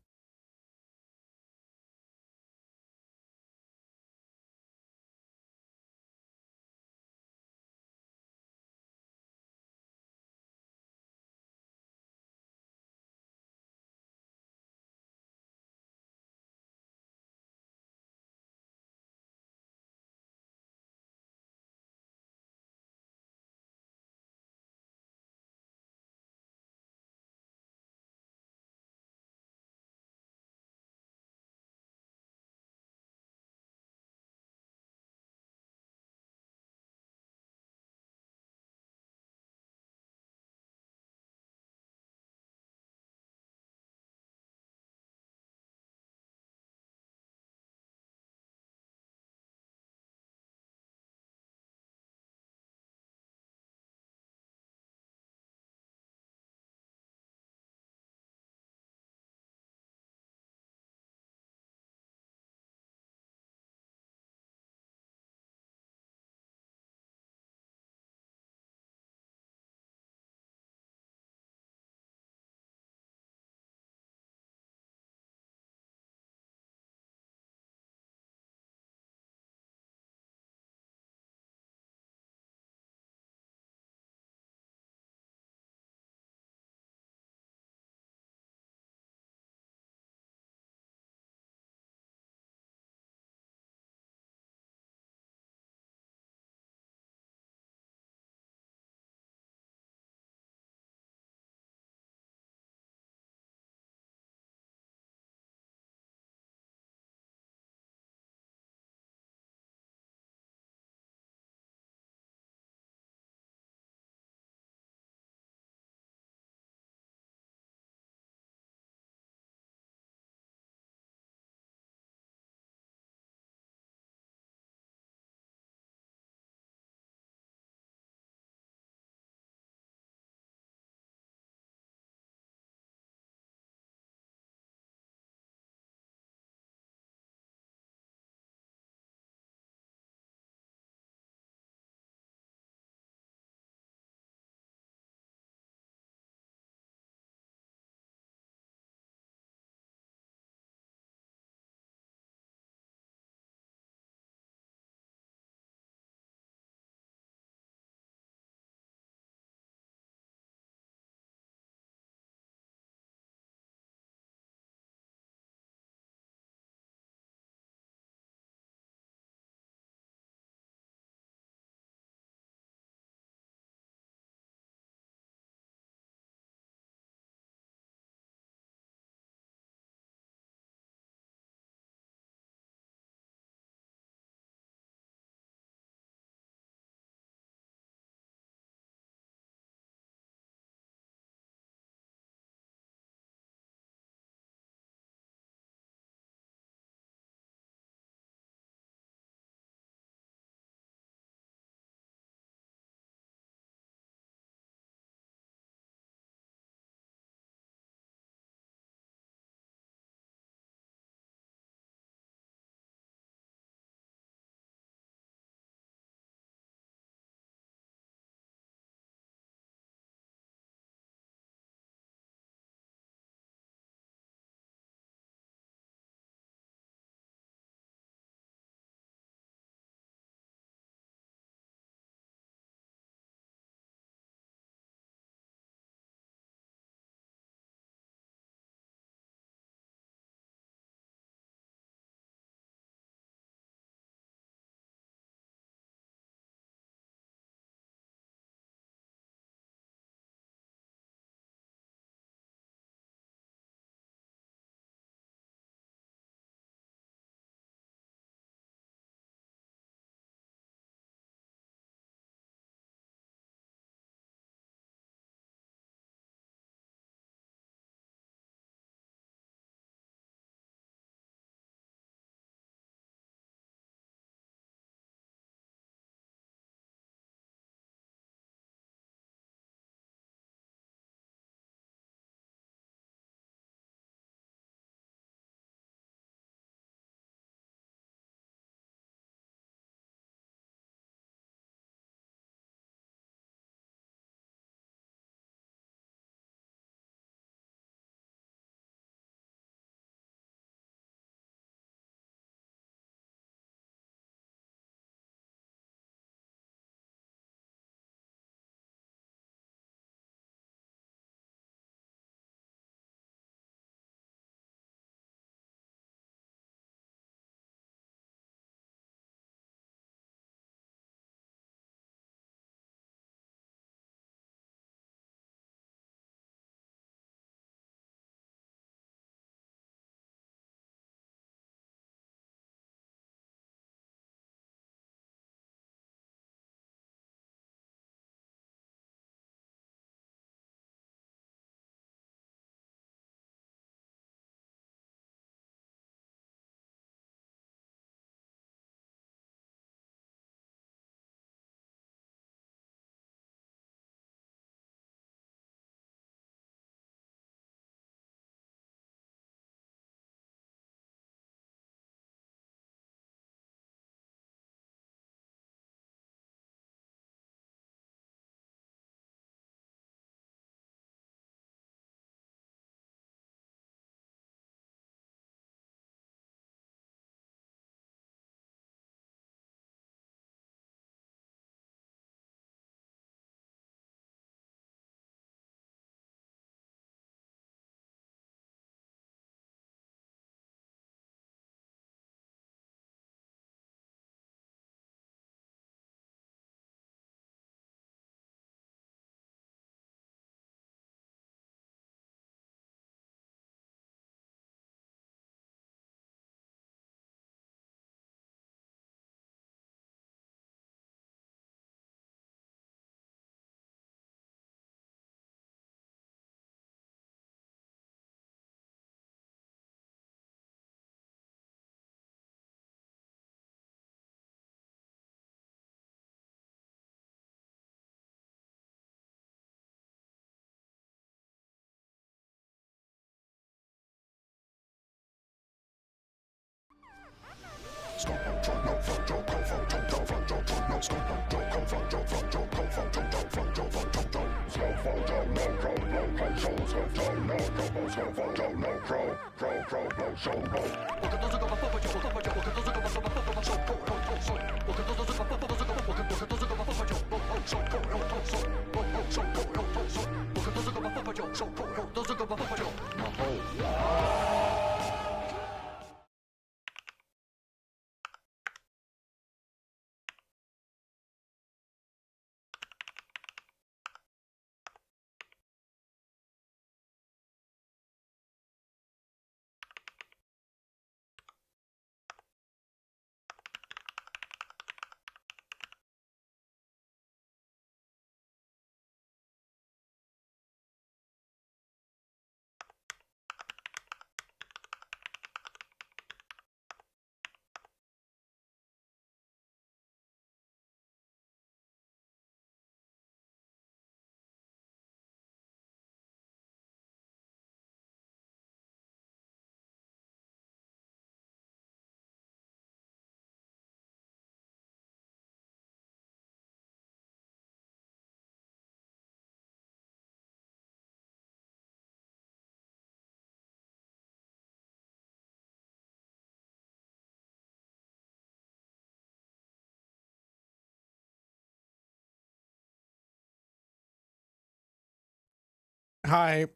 Hi.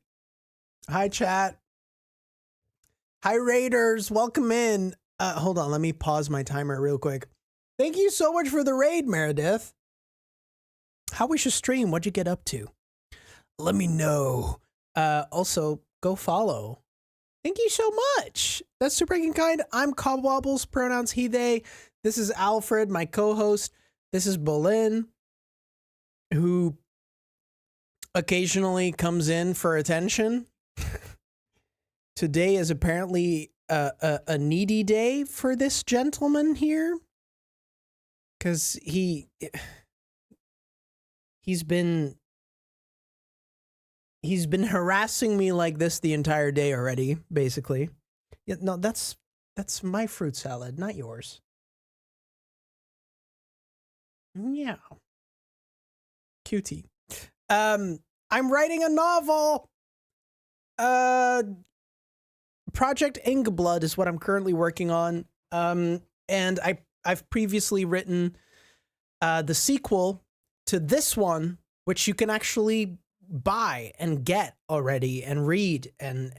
Hi, chat. Hi, Raiders. Welcome in. Hold on. Let me pause my timer real quick. Thank you so much for the raid, Meredith. How was your stream? What'd you get up to? Let me know. Also, go follow. Thank you so much. That's super freaking kind. I'm Cobwobbles, pronouns he, they. This is Alfred, my co-host. This is Bolin, who occasionally comes in for attention. Today is apparently a needy day for this gentleman here, because he's been harassing me like this the entire day already, basically. Yeah, no, that's my fruit salad, not yours. Yeah. Cutie. I'm writing a novel. Project Inkblood is what I'm currently working on. And I've previously written the sequel to this one, which you can actually buy and get already and read and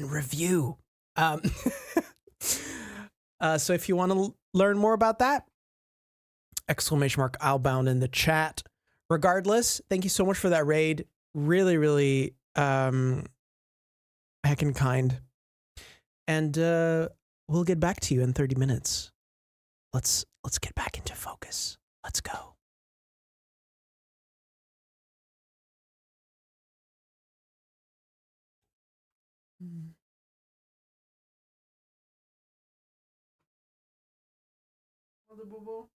review. So if you want to learn more about that, ! owlbound in the chat. Regardless, thank you so much for that raid. Really, really heckin' kind. And we'll get back to you in 30 minutes. Let's get back into focus. Let's go. Mother boo boo.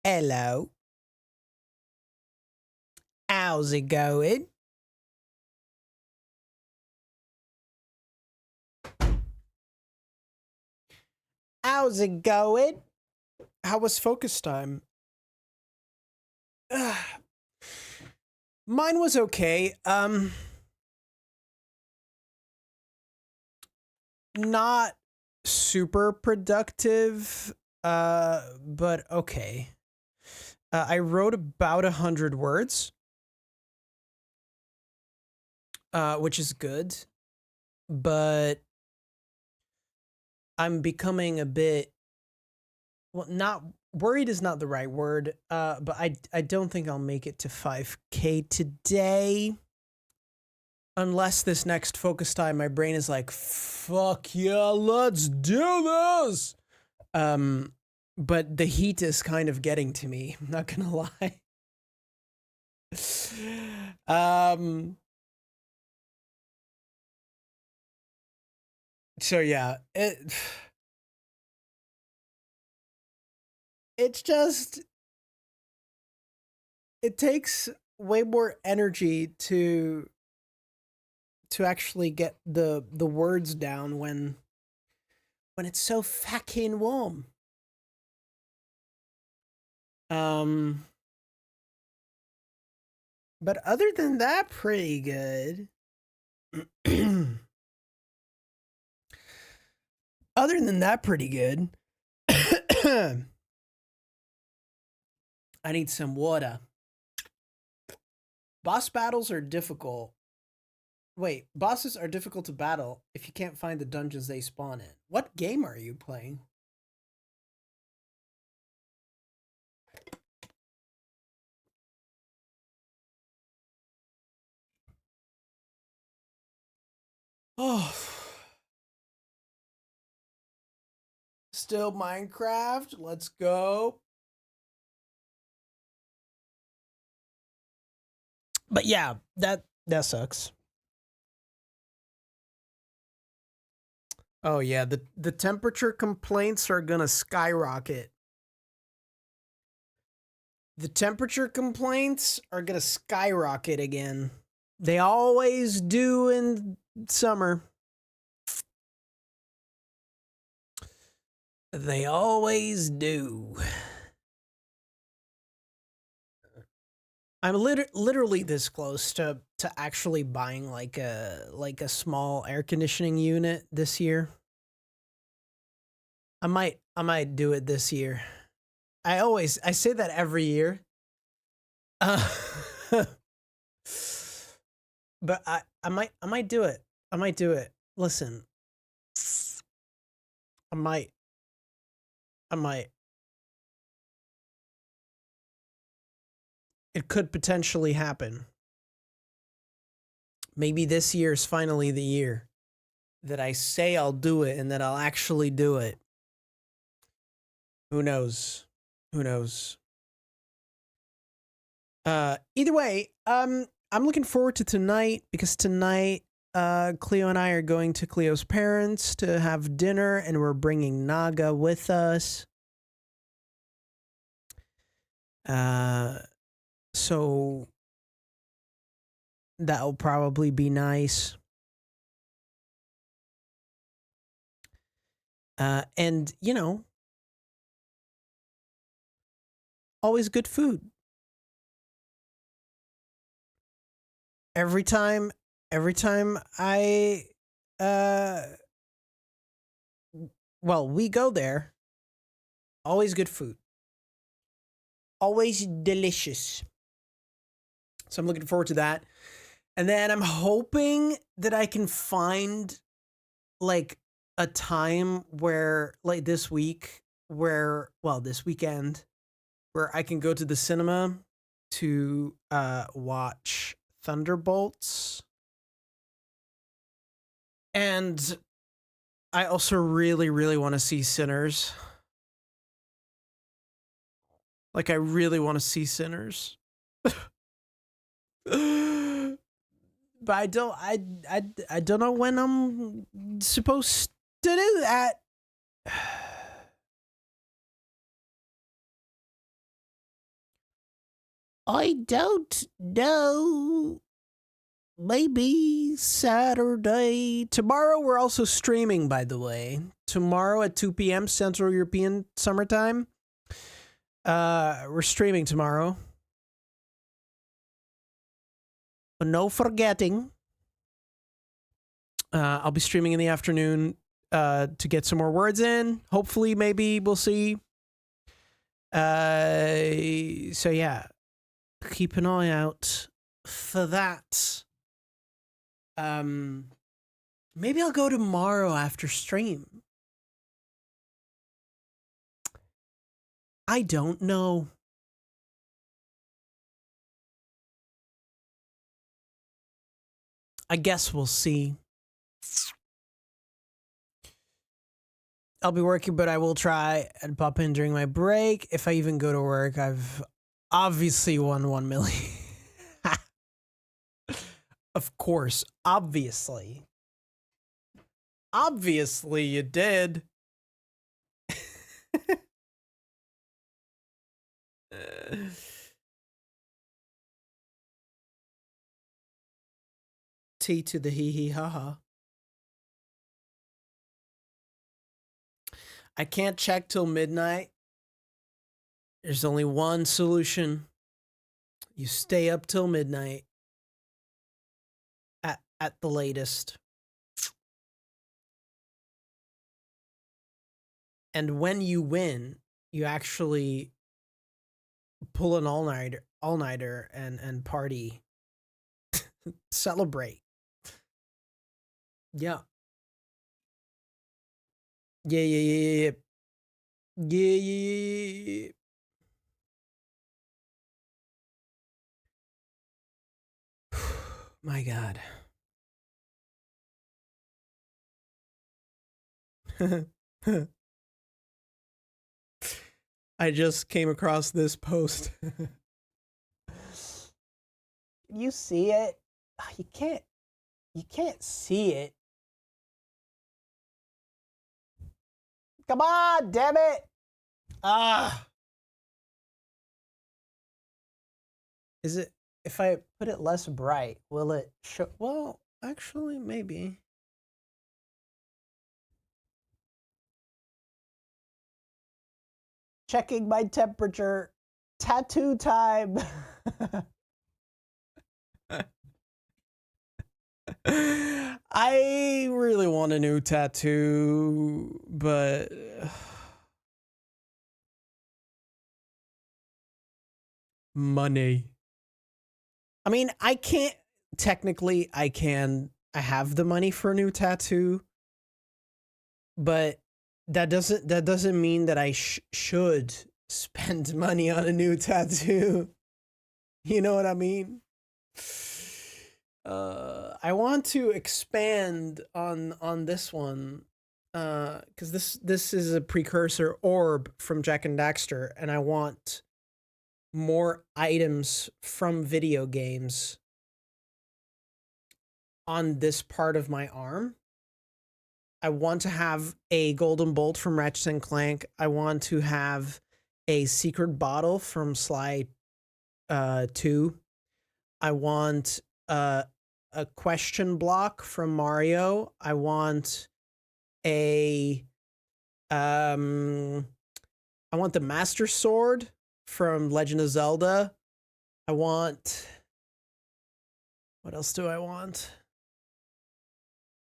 Hello. How's it going? How's it going? How was focus time? Mine was okay. Not super productive, but okay. I wrote about 100 words, which is good, but I'm becoming a bit, well, not worried is not the right word, but I don't think I'll make it to 5K today. Unless this next focus time, my brain is like, fuck yeah, let's do this. But the heat is kind of getting to me. I'm not gonna lie. So yeah, it's just, it takes way more energy to actually get the words down when it's so fucking warm. But other than that, pretty good. Other than that, pretty good. I need some water. Boss battles are difficult. Wait, bosses are difficult to battle if you can't find the dungeons they spawn in. What game are you playing? Oh. Still Minecraft. Let's go. But yeah, that sucks. Oh yeah, the temperature complaints are gonna skyrocket. The temperature complaints are gonna skyrocket again. They always do in summer. They always do. I'm literally this close to actually buying like a small air conditioning unit this year. I might do it this year. I say that every year. But I might do it. I might do it. Listen. I might. It could potentially happen. Maybe this year is finally the year that I say I'll do it and that I'll actually do it. Who knows? Who knows? Either way, I'm looking forward to tonight because tonight, Cleo and I are going to Cleo's parents to have dinner, and we're bringing Naga with us. So that'll probably be nice. And you know, always good food. Every time I well, we go there, always good food. Always delicious. So I'm looking forward to that. And then I'm hoping that I can find like a time where, like this week, where, well, this weekend, where I can go to the cinema to watch Thunderbolts. And I also really, really want to see Sinners. Like, I really want to see Sinners. But I don't know when I'm supposed to do that. I don't know. Maybe Saturday. Tomorrow we're also streaming, by the way. Tomorrow at 2 p.m. Central European Summertime. We're streaming tomorrow. But no forgetting. I'll be streaming in the afternoon to get some more words in. Hopefully, maybe we'll see. So yeah, keep an eye out for that. Maybe I'll go tomorrow after stream. I don't know. I guess we'll see. I'll be working, but I will try and pop in during my break. If I even go to work, I've obviously won 1 million. Of course, obviously. Obviously you did. T to the hee hee ha ha. I can't check till midnight. There's only one solution. You stay up till midnight. At the latest. And when you win, you actually pull an all-nighter and party. Celebrate. Yeah. Yeah. My God. I just came across this post. Can you see it? You can't see it. Come on, damn it. Is it, if I put it less bright, will it show? Well, actually, maybe. Checking my temperature. Tattoo time. I really want a new tattoo, but money. I mean, I can't technically I have the money for a new tattoo, but that doesn't mean that I should spend money on a new tattoo. You know what I mean? I want to expand on this one, because this is a precursor orb from Jack and Daxter, and I want more items from video games on this part of my arm. I want to have a golden bolt from Ratchet and Clank. I want to have a secret bottle from Sly 2. I want a question block from Mario. I want I want the Master Sword from Legend of Zelda. What else do I want?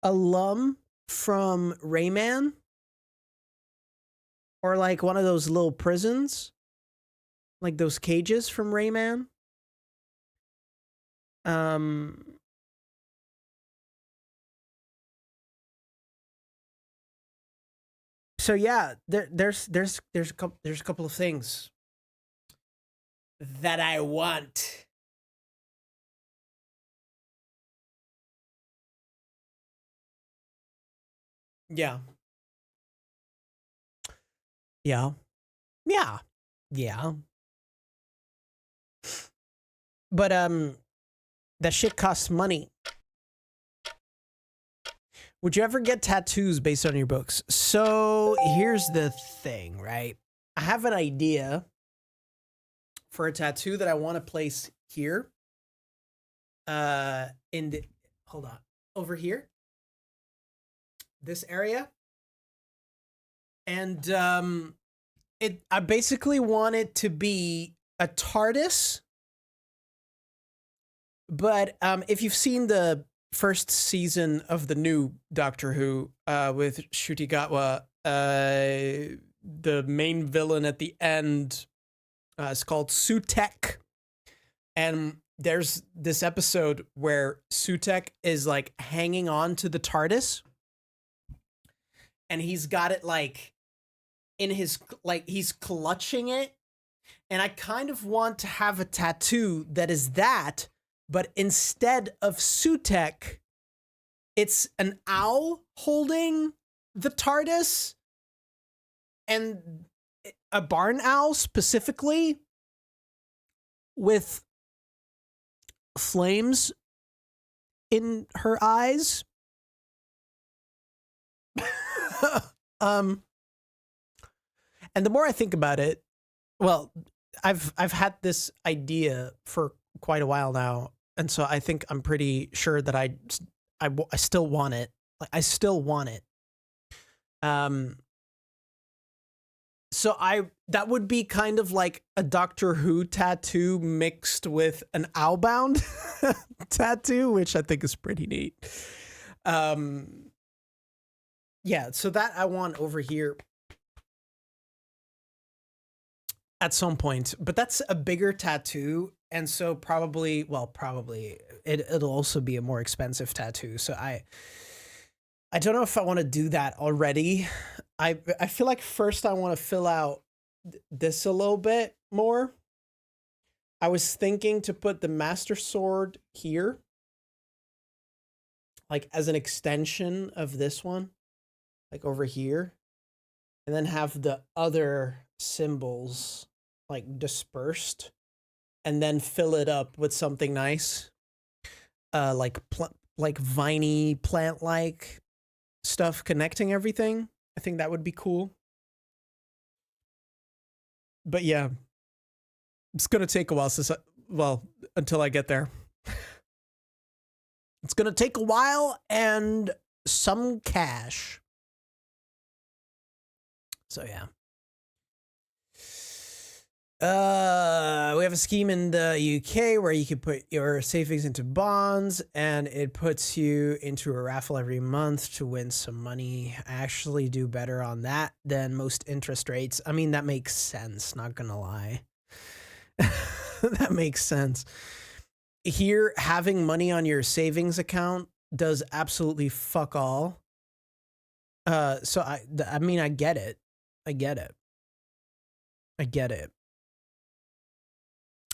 A lum from Rayman. Or like one of those little prisons. Like those cages from Rayman. So yeah, there's a couple of things that I want. Yeah. But that shit costs money. Would you ever get tattoos based on your books? So here's the thing, right? I have an idea for a tattoo that I want to place here. Hold on, over here, this area, and I basically want it to be a TARDIS. But if you've seen the first season of the new Doctor Who with Ncuti Gatwa, the main villain at the end is called Sutek. And there's this episode where Sutek is like hanging on to the TARDIS. And he's got it like in his, like he's clutching it. And I kind of want to have a tattoo that is that, but instead of Sutek, it's an owl holding the TARDIS, and a barn owl specifically with flames in her eyes. And the more I think about it, well, I've had this idea for quite a while now, and so I think I'm pretty sure that I still want it. Like I still want it. So that would be kind of like a Doctor Who tattoo mixed with an owlbound tattoo, which I think is pretty neat. Yeah, so that I want over here at some point, but that's a bigger tattoo, and so probably it'll also be a more expensive tattoo. So I don't know if I want to do that already. I feel like first I want to fill out this a little bit more. I was thinking to put the Master Sword here, like as an extension of this one, like over here, and then have the other symbols like dispersed, and then fill it up with something nice, like viney plant-like stuff connecting everything. I think that would be cool. But yeah, it's gonna take a while until I get there. It's gonna take a while and some cash. So yeah. We have a scheme in the UK where you can put your savings into bonds, and it puts you into a raffle every month to win some money. I actually do better on that than most interest rates. I mean, that makes sense, not gonna lie. That makes sense. Here, having money on your savings account does absolutely fuck all. So I mean, I get it. I get it.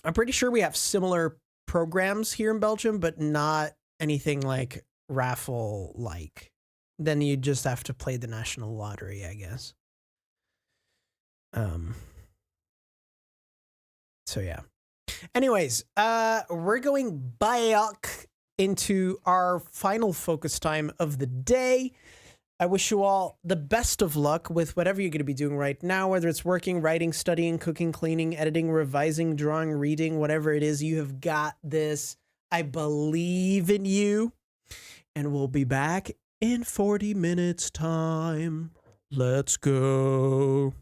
I'm pretty sure we have similar programs here in Belgium, but not anything like raffle like. Then you just have to play the national lottery, I guess. So yeah. Anyways, we're going back into our final focus time of the day. I wish you all the best of luck with whatever you're going to be doing right now, whether it's working, writing, studying, cooking, cleaning, editing, revising, drawing, reading, whatever it is. You have got this. I believe in you. And we'll be back in 40 minutes time. Let's go.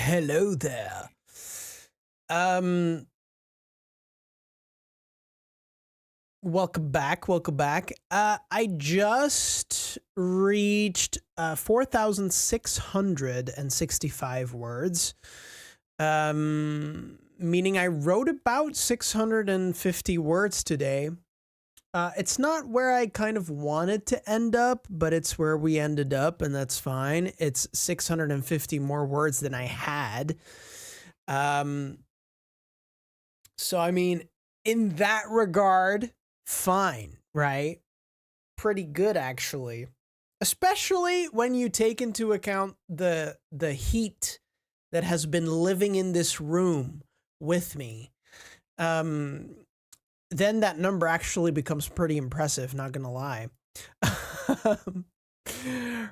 Hello there. Welcome back. I just reached 4,665 words. Meaning I wrote about 650 words today. It's not where I kind of wanted to end up, but it's where we ended up, and that's fine. It's 650 more words than I had. So, I mean, in that regard, fine, right? Pretty good, actually. Especially when you take into account the heat that has been living in this room with me. Then that number actually becomes pretty impressive, not gonna lie.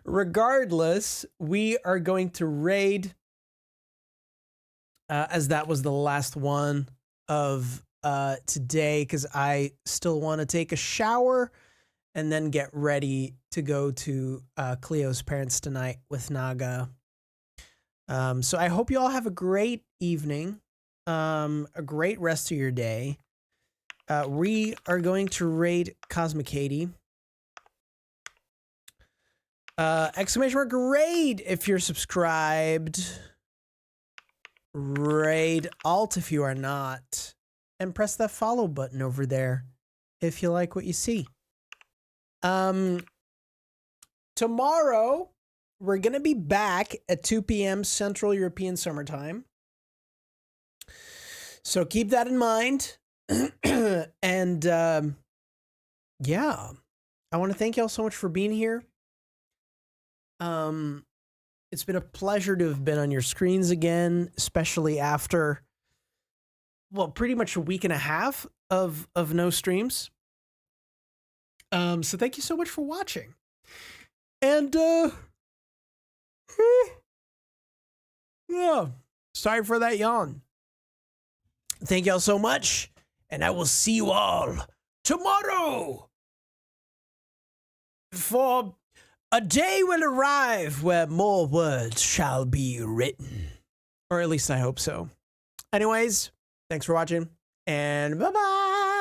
Regardless, we are going to raid, as that was the last one of today, because I still want to take a shower and then get ready to go to Cleo's parents tonight with Naga. So I hope you all have a great evening, a great rest of your day. We are going to raid Cosmic Katie. Exclamation mark raid if you're subscribed. Raid alt if you are not. And press that follow button over there if you like what you see. Tomorrow, we're going to be back at 2 p.m. Central European Summertime. So keep that in mind. And yeah, I want to thank y'all so much for being here. It's been a pleasure to have been on your screens again, especially after, well, pretty much a week and a half of no streams. So thank you so much for watching. And yeah, sorry for that yawn. Thank y'all so much, and I will see you all tomorrow. For a day will arrive where more words shall be written. Or at least I hope so. Anyways, thanks for watching, and bye-bye.